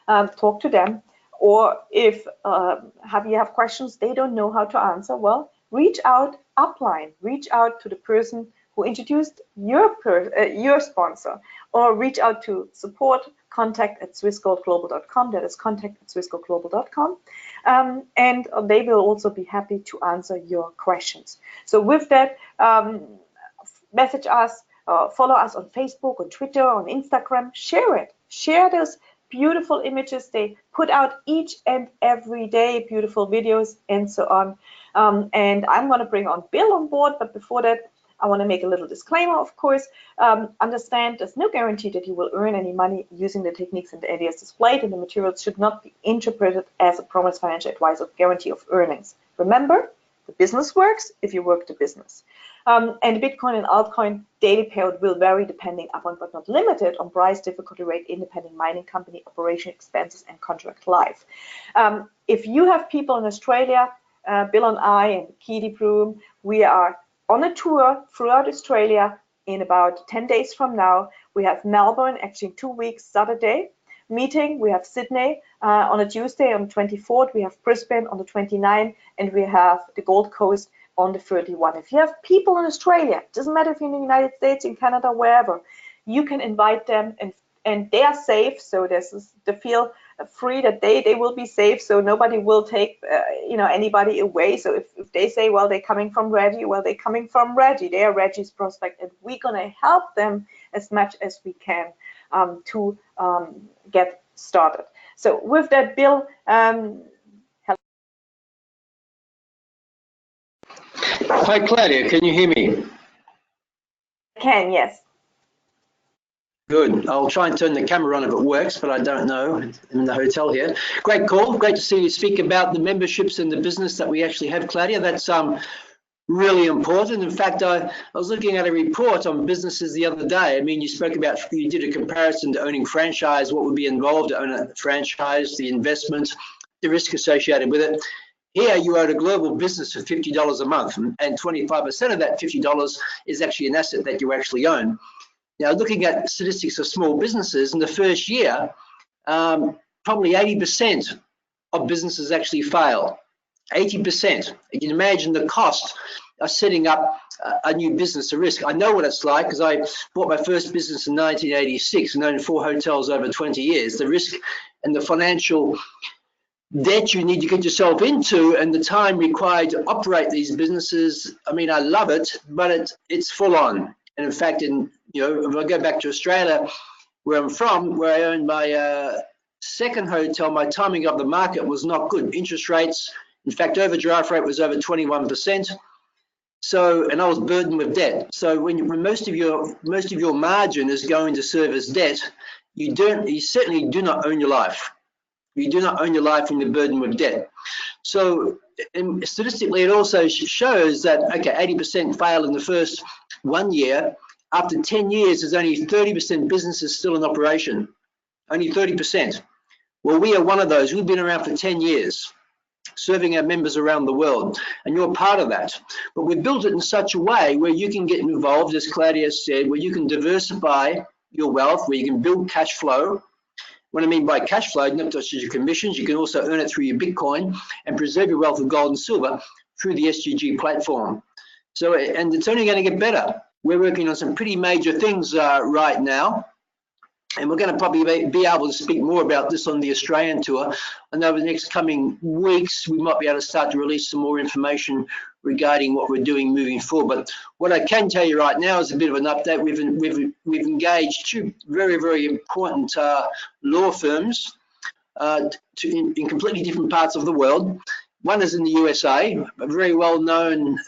talk to them, or if you have questions they don't know how to answer, well, reach out upline, reach out to the person who introduced your sponsor, or reach out to support contact@swissgoldglobal.com. That is contact@swissgoldglobal.com, and they will also be happy to answer your questions. So with that, message us, follow us on Facebook, on Twitter, on Instagram, share it, share those beautiful images they put out each and every day, beautiful videos and so on. And I'm going to bring on Bill on board, but before that, I want to make a little disclaimer, of course. Understand there's no guarantee that you will earn any money using the techniques and the ideas displayed, and the materials should not be interpreted as a promised financial advice or guarantee of earnings. Remember, the business works if you work the business. And Bitcoin and altcoin daily payout will vary depending upon, but not limited, on price, difficulty rate, independent mining company, operation expenses, and contract life. If you have people in Australia, Bill and I and Kitty Broom, we are on a tour throughout Australia in about 10 days from now. We have Melbourne, actually in 2 weeks, Saturday meeting. We have Sydney on a Tuesday on the 24th. We have Brisbane on the 29th, and we have the Gold Coast on the 31st. If you have people in Australia, it doesn't matter if you're in the United States, in Canada, wherever, you can invite them, and they are safe. So there's the feel free that they will be safe. So nobody will take anybody away. So if they say, well, they're coming from Reggie, well, they're coming from Reggie. They are Reggie's prospect, and we're gonna help them as much as we can to get started. So with that, Bill. Hi, Claudia, can you hear me? I can, yes. Good. I'll try and turn the camera on if it works, but I don't know. I'm in the hotel here. Great call. Great to see you speak about the memberships and the business that we actually have, Claudia. That's really important. In fact, I was looking at a report on businesses the other day. I mean, you did a comparison to owning franchise, what would be involved to own a franchise, the investment, the risk associated with it. Here you own a global business for $50 a month, and 25% of that $50 is actually an asset that you actually own. Now, looking at statistics of small businesses, in the first year, probably 80% of businesses actually fail. 80%. You can imagine the cost of setting up a new business, a risk. I know what it's like because I bought my first business in 1986 and owned 4 hotels over 20 years. The risk and the financial debt you need to get yourself into and the time required to operate these businesses, I mean, I love it, but it's full on. And in fact, if I go back to Australia, where I'm from, where I owned my second hotel, my timing of the market was not good. Interest rates, in fact, overdraft rate was over 21%. So, and I was burdened with debt. So when most of your margin is going to service debt, you certainly do not own your life. You do not own your life when you're burdened with debt. So statistically, it also shows that, okay, 80% fail in the first 1 year. After 10 years, there's only 30% businesses still in operation, only 30%. Well, we are one of those. We've been around for 10 years, serving our members around the world, and you're part of that. But we've built it in such a way where you can get involved, as Claudia said, where you can diversify your wealth, where you can build cash flow. What I mean by cash flow, not just your commissions, you can also earn it through your Bitcoin and preserve your wealth of gold and silver through the SGG platform. So, and it's only going to get better. We're working on some pretty major things right now, and we're going to probably be able to speak more about this on the Australian tour. And over the next coming weeks, we might be able to start to release some more information regarding what we're doing moving forward. But what I can tell you right now is a bit of an update. We've engaged 2 very, very important law firms in completely different parts of the world. One is in the USA, a very well-known,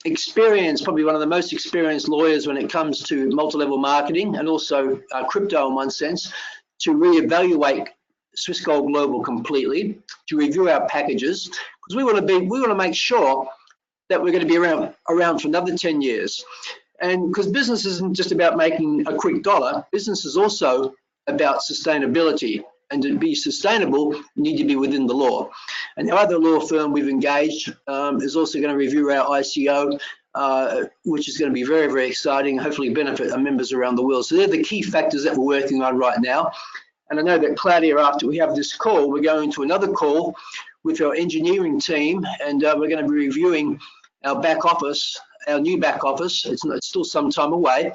experienced, probably one of the most experienced lawyers when it comes to multi-level marketing and also crypto in one sense, to reevaluate Swiss Gold Global completely, to review our packages, because we want to make sure that we're going to be around for another 10 years. And because business isn't just about making a quick dollar, business is also about sustainability. And to be sustainable, you need to be within the law. And the other law firm we've engaged is also going to review our ICO, which is going to be very, very exciting, hopefully benefit our members around the world. So they're the key factors that we're working on right now. And I know that Claudia, after we have this call, we're going to another call with our engineering team, and we're going to be reviewing our back office, our new back office. It's still some time away,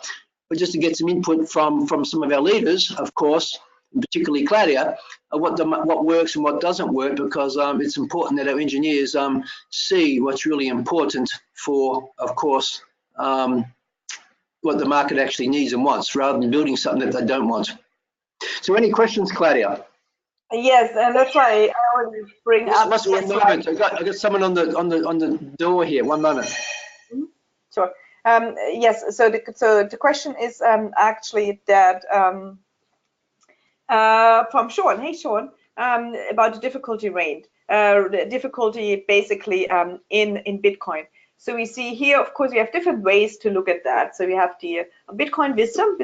but just to get some input from some of our leaders, of course, and particularly Claudia, what works and what doesn't work, because it's important that our engineers see what's really important for, of course, what the market actually needs and wants, rather than building something that they don't want. So any questions, Claudia? Yes, and that's why I always bring up Just one moment. I got someone on the door here. One moment. Sure. Yes. So the question is actually that from Sean. Hey, Sean, about the difficulty rate. The difficulty basically in Bitcoin. So we see here, of course, we have different ways to look at that. So we have the Bitcoin Wisdom.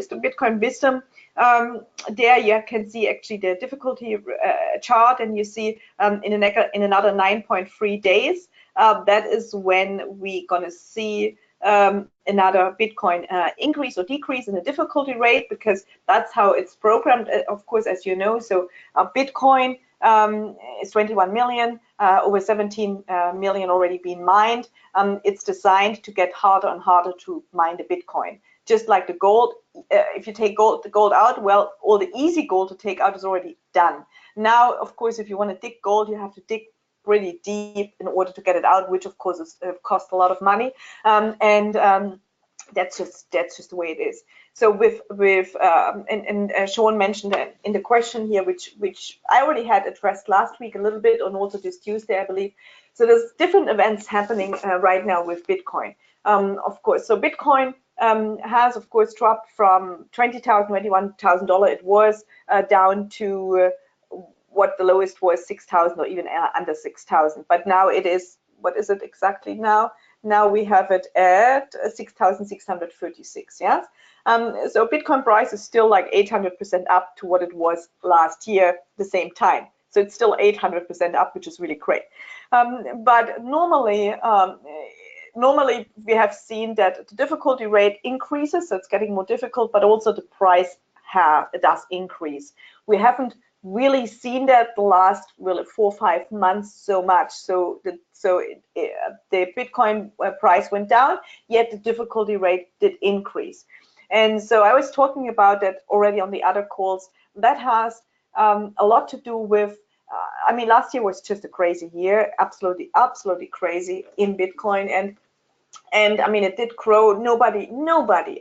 There you can see actually the difficulty chart, and you see in another 9.3 days, that is when we're gonna see another Bitcoin increase or decrease in the difficulty rate, because that's how it's programmed, of course, as you know. So Bitcoin is 21 million, over 17 million already been mined. It's designed to get harder and harder to mine the Bitcoin. Just like the gold, if you take the gold out, well, all the easy gold to take out is already done. Now, of course, if you want to dig gold, you have to dig pretty deep in order to get it out, which of course is, costs a lot of money, and that's just the way it is. So Sean mentioned in the question here, which I already had addressed last week a little bit, and also this Tuesday, I believe. So there's different events happening right now with Bitcoin, of course. So Bitcoin has, of course, dropped from $20,000, $21,000 it was, down to what the lowest was, 6,000 or even under 6,000. But now it is, what is it exactly now? Now we have it at 6,636, yes? So Bitcoin price is still like 800% up to what it was last year, the same time. So it's still 800% up, which is really great. But normally we have seen that the difficulty rate increases, so it's getting more difficult, but also the price does increase. We haven't really seen that the last really 4 or 5 months so much. So the Bitcoin price went down, yet the difficulty rate did increase. And so I was talking about that already on the other calls. That has a lot to do with, I mean, last year was just a crazy year, absolutely crazy in Bitcoin. And I mean, it did grow.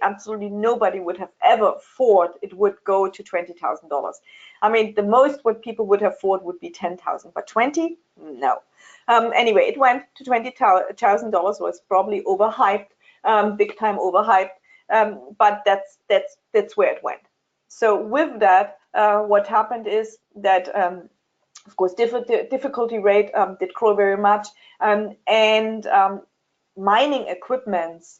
Absolutely nobody would have ever thought it would go to $20,000. I mean, the most what people would have thought would be 10,000, but 20, no. Anyway, it went to $20,000, was probably overhyped, big time overhyped, but that's where it went. So with that, what happened is that, of course, difficulty rate did grow very much, and mining equipments,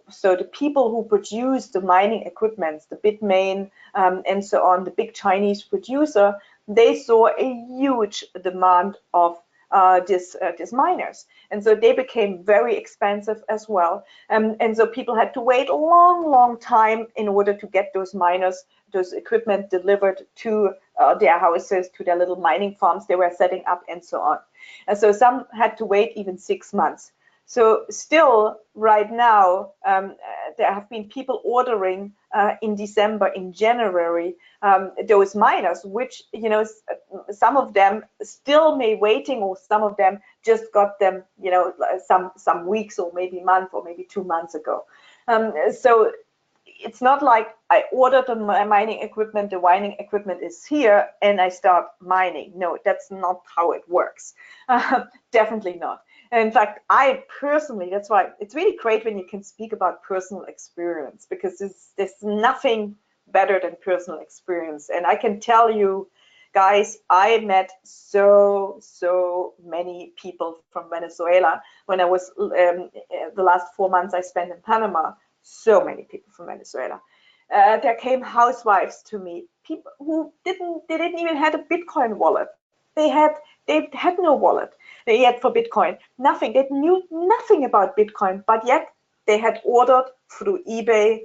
so the people who produce the mining equipments, the Bitmain and so on, the big Chinese producer, they saw a huge demand of these miners, and so they became very expensive as well, and so people had to wait a long time in order to get those equipment delivered to their houses, to their little mining farms they were setting up, and so on. And so some had to wait even 6 months. So still right now, there have been people ordering in December, in January, those miners, which, you know, some of them still may waiting, or some of them just got them, you know, some weeks or maybe month or maybe 2 months ago. So it's not like I ordered the mining equipment, the mining equipment is here, and I start mining. No, that's not how it works. Definitely not. In fact, I personally, that's why it's really great when you can speak about personal experience, because there's nothing better than personal experience. And I can tell you, guys, I met so many people from Venezuela when I was the last 4 months I spent in Panama. so many people from Venezuela. There came housewives to me, people who didn't even have a Bitcoin wallet. They had no wallet. They had for Bitcoin, nothing. They knew nothing about Bitcoin, but yet they had ordered through eBay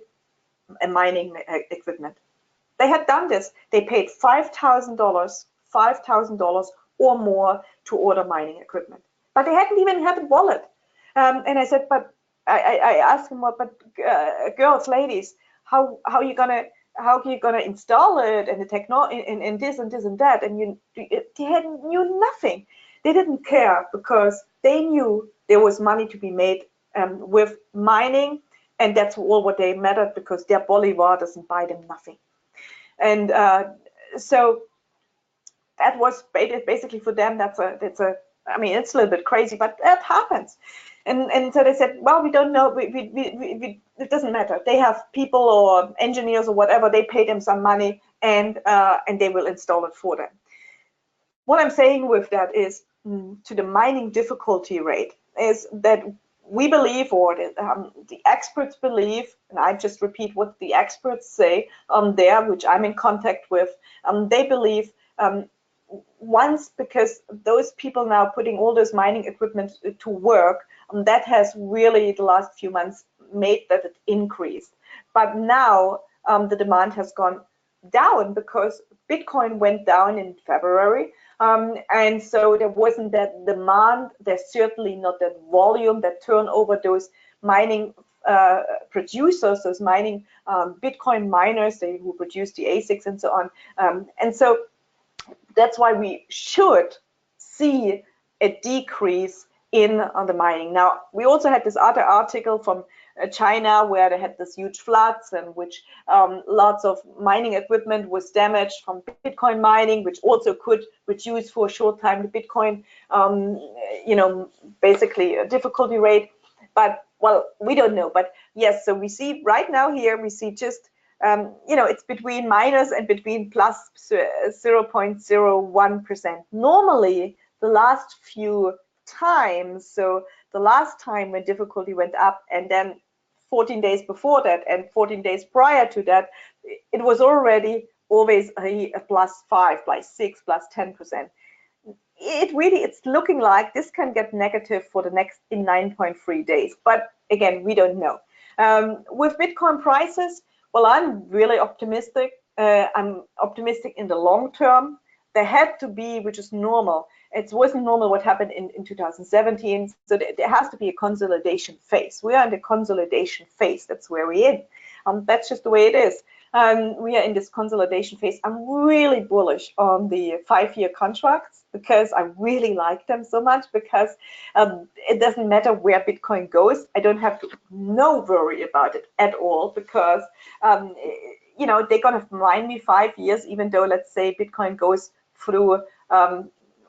a mining equipment. They had done this. They paid $5,000 or more to order mining equipment, but they hadn't even had a wallet. And I said, but I asked them, well, but girls, ladies, how are you gonna install it and the technology and this and this and that? And they knew nothing. They didn't care because they knew there was money to be made with mining, and that's all what they mattered because their bolivar doesn't buy them nothing. And so that was basically for them. I mean, it's a little bit crazy, but that happens. And so they said, well, we don't know. It doesn't matter. They have people or engineers or whatever. They pay them some money, and they will install it for them. What I'm saying with that is to the mining difficulty rate is that we believe, or the experts believe, and I just repeat what the experts say there, which I'm in contact with. They believe once, because those people now putting all those mining equipment to work, that has really the last few months made that it increased. But now the demand has gone down because Bitcoin went down in February. And so there wasn't that demand. There's certainly not that volume, that turnover, those mining producers, those mining Bitcoin miners, who produce the ASICs and so on. And so that's why we should see a decrease in the mining. Now, we also had this other article from China where they had this huge floods and which lots of mining equipment was damaged from Bitcoin mining, which also could reduce for a short time the Bitcoin, basically a difficulty rate. But, well, we don't know. But yes, so we see right now here, we see just it's between minus and between plus 0.01%. Normally, the last few times, so the last time when difficulty went up, and then 14 days before that and 14 days prior to that, it was already always a plus 5, plus 6, plus 10%. It's looking like this can get negative for the next in 9.3 days. But again, we don't know. With Bitcoin prices, well, I'm really optimistic. I'm optimistic in the long term. There had to be, which is normal. It wasn't normal what happened in 2017. So there has to be a consolidation phase. We are in the consolidation phase. That's where we're in. That's just the way it is. We are in this consolidation phase. I'm really bullish on the 5-year contracts because I really like them so much, because it doesn't matter where Bitcoin goes. I don't have to worry about it at all, because they're gonna mine me 5 years, even though, let's say, Bitcoin goes through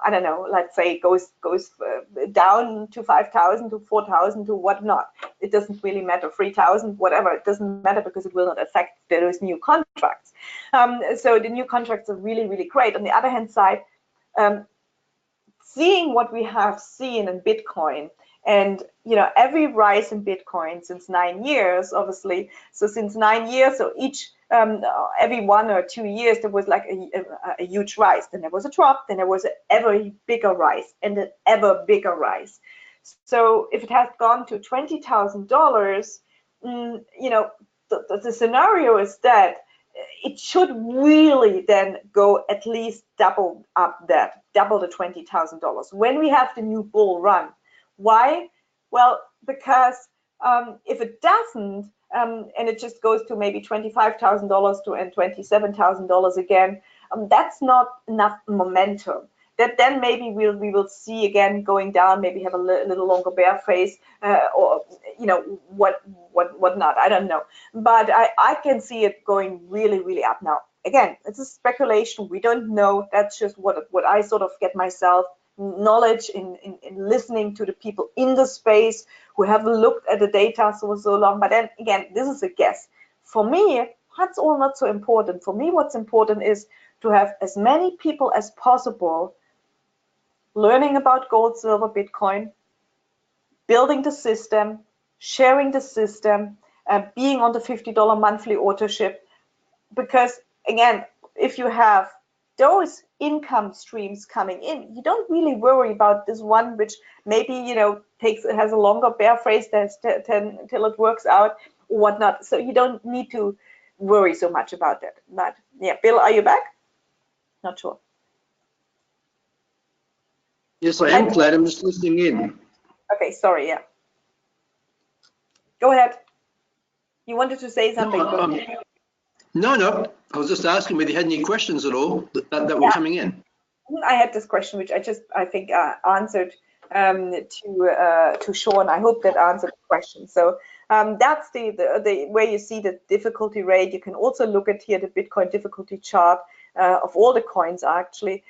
I don't know, let's say goes down to 5,000 to 4,000 to whatnot. It doesn't really matter, 3,000, whatever. It doesn't matter because it will not affect those new contracts. So the new contracts are really, really great. On the other hand side, seeing what we have seen in Bitcoin, and every rise in Bitcoin since 9 years, obviously. So since 9 years, so each every 1 or 2 years, there was like a huge rise. Then there was a drop. Then there was an ever bigger rise and an ever bigger rise. So if it has gone to $20,000, the scenario is that it should really then go at least double the $20,000 when we have the new bull run. Why? Well, because if it doesn't, and it just goes to maybe $25,000 to and $27,000 again, that's not enough momentum. That then maybe we will see again going down, maybe have a little longer bear phase, or whatnot. I don't know, but I can see it going really, really up. Now, again, it's a speculation. We don't know. That's just what I sort of get myself knowledge in listening to the people in the space who have looked at the data so long. But then again, this is a guess. For me, that's all not so important. For me, what's important is to have as many people as possible learning about gold, silver, Bitcoin, building the system, sharing the system, being on the $50 monthly auto ship, because again, if you have those income streams coming in, you don't really worry about this one, which maybe, you know, has a longer bear phrase till it works out or whatnot. So you don't need to worry so much about that. But yeah, Bill, are you back? Not sure. Yes, I am, Claudia. I'm just listening in. Okay, sorry, yeah. Go ahead. You wanted to say something. No. I was just asking whether you had any questions at all that were coming in. I had this question, which I think answered to Sean. I hope that answered the question. So that's the where you see the difficulty rate. You can also look at here the Bitcoin difficulty chart of all the coins actually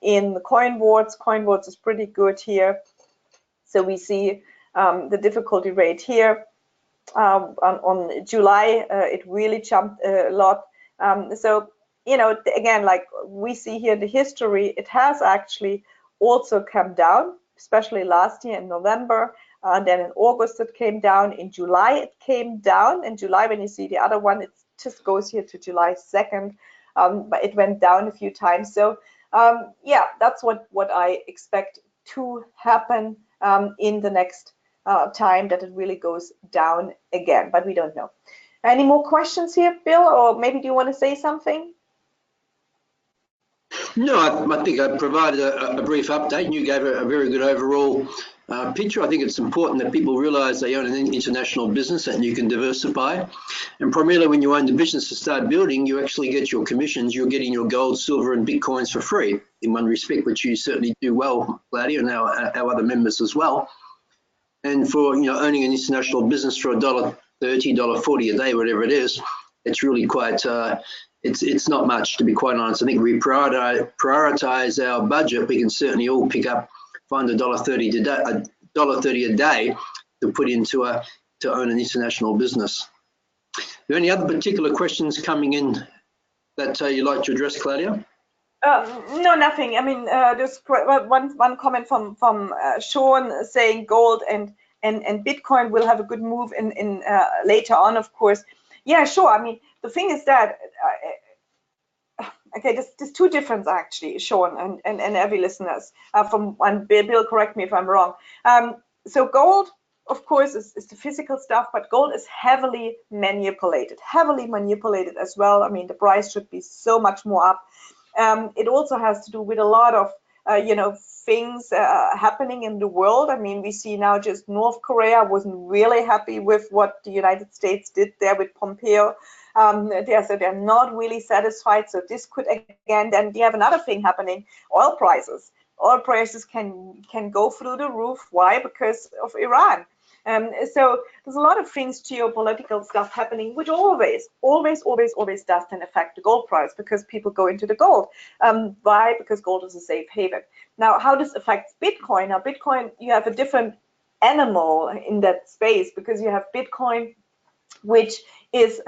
in the CoinWards. CoinWards is pretty good here. So we see the difficulty rate here. On July, it really jumped a lot. So, you know, again, like we see here the history, it has actually also come down, especially last year in November. Then in August, it came down. In July, it came down. In July, when you see the other one, it just goes here to July 2nd. But it went down a few times. So, yeah, that's what I expect to happen in the next time, that it really goes down again, but we don't know. Any more questions here, Bill, or maybe do you want to say something? No, I think I provided a brief update and you gave a very good overall picture. I think it's important that people realise they own an international business and you can diversify. And primarily when you own the business to start building, you actually get your commissions. You're getting your gold, silver and Bitcoins for free in one respect, which you certainly do well, Claudia, and our other members as well. And for, you know, owning an international business for $1.30, $1.40 a day, whatever it is, it's really quite, it's not much, to be quite honest. I think we prioritize our budget. We can certainly all find $1.30 a day to put into to own an international business. Are there any other particular questions coming in that you'd like to address, Claudia? No, nothing. I mean, there's one comment from Sean saying gold and Bitcoin will have a good move in later on, of course. Yeah, sure. I mean, the thing is that okay, there's two differences actually, Sean and every listeners. From one, Bill, correct me if I'm wrong. So gold, of course, is the physical stuff, but gold is heavily manipulated as well. I mean, the price should be so much more up. It also has to do with a lot of, you know, things happening in the world. I mean, we see now just North Korea wasn't really happy with what the United States did there with Pompeo. So they're not really satisfied. So this could, again, then you have another thing happening, oil prices. Oil prices can go through the roof. Why? Because of Iran. So there's a lot of things, geopolitical stuff happening, which always does then affect the gold price because people go into the gold. Why? Because gold is a safe haven. Now, how this affects Bitcoin? Now, Bitcoin, you have a different animal in that space because you have Bitcoin, which is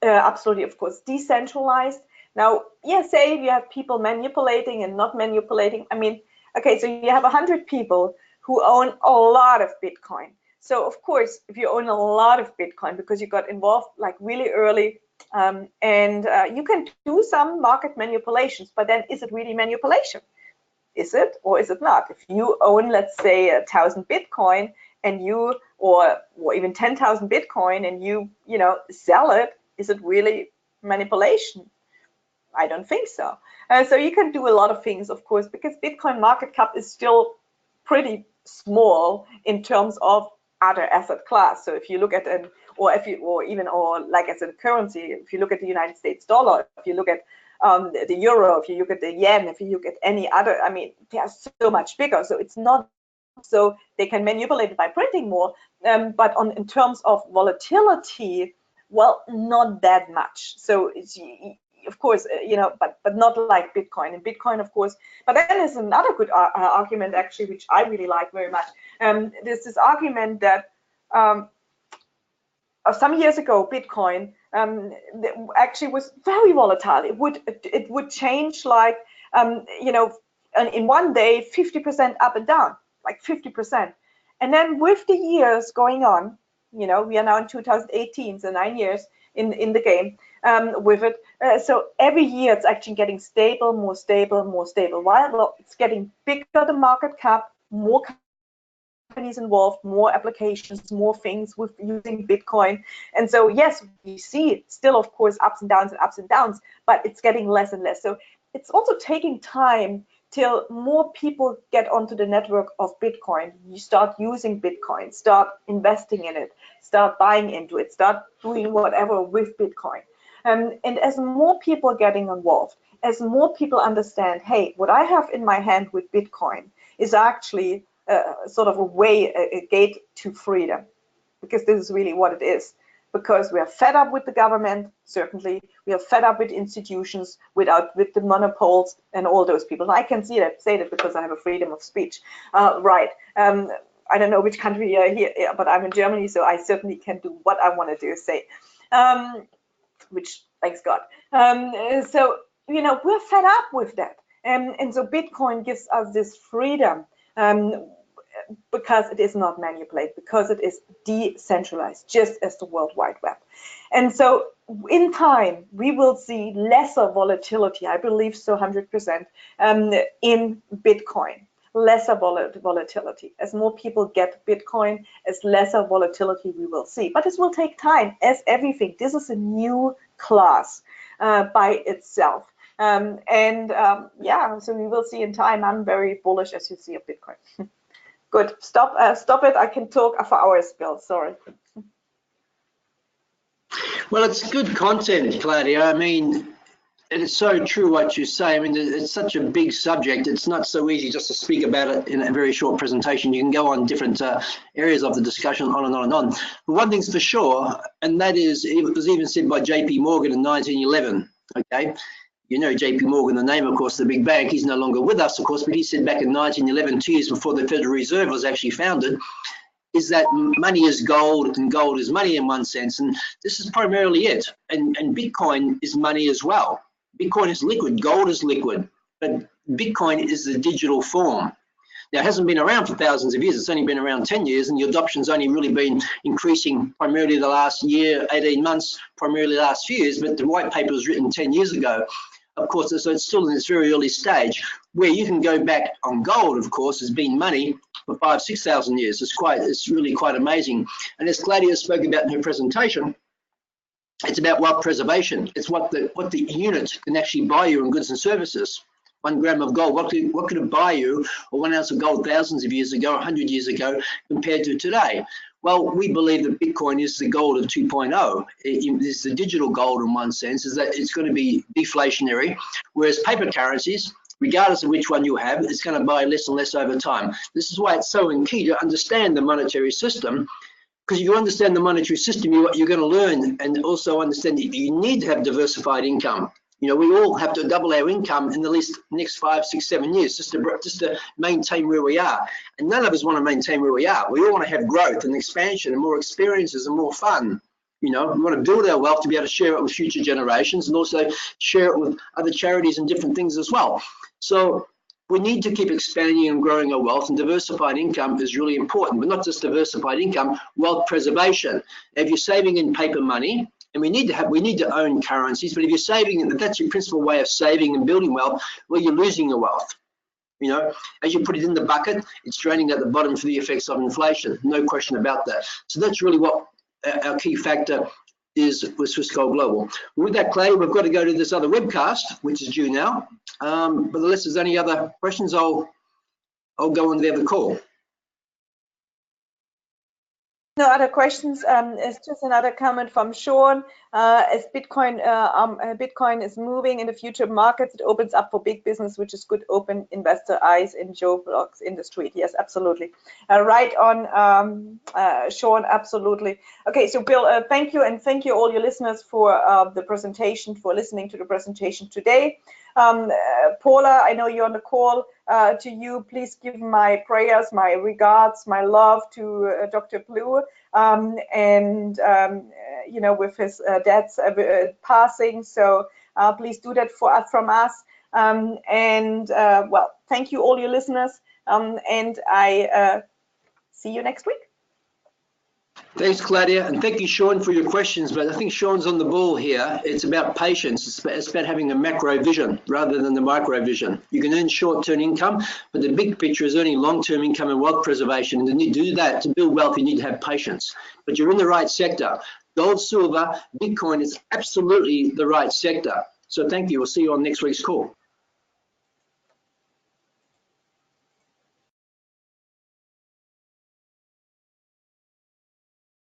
absolutely, of course, decentralized. Now, yeah, say you have people manipulating and not manipulating. I mean, okay, so you have 100 people who own a lot of Bitcoin. So, of course, if you own a lot of Bitcoin because you got involved like really early, and you can do some market manipulations, but then is it really manipulation? Is it or is it not? If you own, let's say, 1,000 Bitcoin and you, or even 10,000 Bitcoin and you know, sell it, is it really manipulation? I don't think so. So you can do a lot of things, of course, because Bitcoin market cap is still pretty small in terms of other asset class. So if you look at like as a currency, if you look at the United States dollar, if you look at the euro, if you look at the yen, if you look at any other, I mean, they are so much bigger. So it's not so they can manipulate it by printing more, but in terms of volatility, well, not that much. So it's, of course, you know, but not like Bitcoin. And Bitcoin, of course, but then there's another good argument actually, which I really like very much. There's this argument that some years ago, Bitcoin actually was very volatile. It would change like you know, in one day 50% up and down, like 50%. And then with the years going on, You know, we are now in 2018, so 9 years in the game with it. So every year it's actually getting stable, more stable, more stable. While it's getting bigger, the market cap, more companies involved, more applications, more things with using Bitcoin. And so, yes, we see still, of course, ups and downs, but it's getting less and less. So it's also taking time till more people get onto the network of Bitcoin. You start using Bitcoin, start investing in it, start buying into it, start doing whatever with Bitcoin. And as more people getting involved, as more people understand, hey, what I have in my hand with Bitcoin is actually sort of a way, a gate to freedom, because this is really what it is. Because we are fed up with the government, certainly. We are fed up with institutions, with the monopoles and all those people. And I can say that because I have a freedom of speech, right? I don't know which country you're here, but I'm in Germany, so I certainly can do what I want to do, say, which thanks God. So you know, we're fed up with that, and so Bitcoin gives us this freedom. Because it is not manipulated, because it is decentralized, just as the World Wide Web. And so in time, we will see lesser volatility, I believe so 100%, in Bitcoin, lesser volatility. As more people get Bitcoin, as lesser volatility we will see. But this will take time, as everything. This is a new class by itself. Yeah, so we will see in time. I'm very bullish, as you see, of Bitcoin. Good. Stop it. I can talk for hours, Bill. Sorry. Well, it's good content, Claudia. I mean, it is so true what you say. I mean, it's such a big subject. It's not so easy just to speak about it in a very short presentation. You can go on different areas of the discussion, on and on and on. But one thing's for sure, and that is, it was even said by JP Morgan in 1911, okay? You know JP Morgan, the name, of course, the big bank. He's no longer with us, of course, but he said back in 1911, 2 years before the Federal Reserve was actually founded, is that money is gold and gold is money in one sense. And this is primarily it. And Bitcoin is money as well. Bitcoin is liquid, gold is liquid, but Bitcoin is the digital form. Now, it hasn't been around for thousands of years. It's only been around 10 years, and the adoption's only really been increasing primarily the last year, 18 months, primarily the last few years, but the white paper was written 10 years ago. Of course, so it's still in this very early stage where you can go back on gold, of course, has been money for 5,000, 6,000 years. It's really quite amazing. And as Claudia spoke about in her presentation, it's about wealth preservation. It's what the unit can actually buy you in goods and services. 1 gram of gold, what could it buy you, or 1 ounce of gold thousands of years ago, 100 years ago, compared to today? Well, we believe that Bitcoin is the gold of 2.0. It's the digital gold in one sense, is that it's going to be deflationary, whereas paper currencies, regardless of which one you have, it's going to buy less and less over time. This is why it's so key to understand the monetary system, because if you understand the monetary system, you're going to learn and also understand that you need to have diversified income. You know, we all have to double our income in the least next 5, 6, 7 years just to maintain where we are. And none of us want to maintain where we are. We all want to have growth and expansion and more experiences and more fun. You know, we want to build our wealth to be able to share it with future generations and also share it with other charities and different things as well. So we need to keep expanding and growing our wealth, and diversified income is really important, but not just diversified income, wealth preservation. If you're saving in paper money, and we need to own currencies, but if you're saving, if that's your principal way of saving and building wealth, well, you're losing your wealth. You know, as you put it in the bucket, it's draining at the bottom for the effects of inflation. No question about that. So that's really what our key factor is with Swiss Gold Global. With that, Clay, we've got to go to this other webcast, which is due now. But unless there's any other questions, I'll go on to the other call. No other questions. It's just another comment from Sean. As Bitcoin is moving in the future markets, it opens up for big business, which is good. Open investor eyes in Joe Blogs in the street. Yes, absolutely. Right on, Sean. Absolutely. Okay, so Bill, thank you, and thank you all your listeners for the presentation, for listening to the presentation today. Paula, I know you're on the call. To you, please give my prayers, my regards, my love to Dr. Blue, and you know, with his dad's passing. So please do that for us, from us. Well, thank you all your listeners, and I see you next week. Thanks, Claudia, and thank you, Sean, for your questions. But I think Sean's on the ball here. It's about patience. It's about having a macro vision rather than the micro vision. You can earn short-term income, but the big picture is earning long-term income and wealth preservation. And to do that, to build wealth, you need to have patience. But you're in the right sector. Gold, silver, Bitcoin is absolutely the right sector. So thank you. We'll see you on next week's call.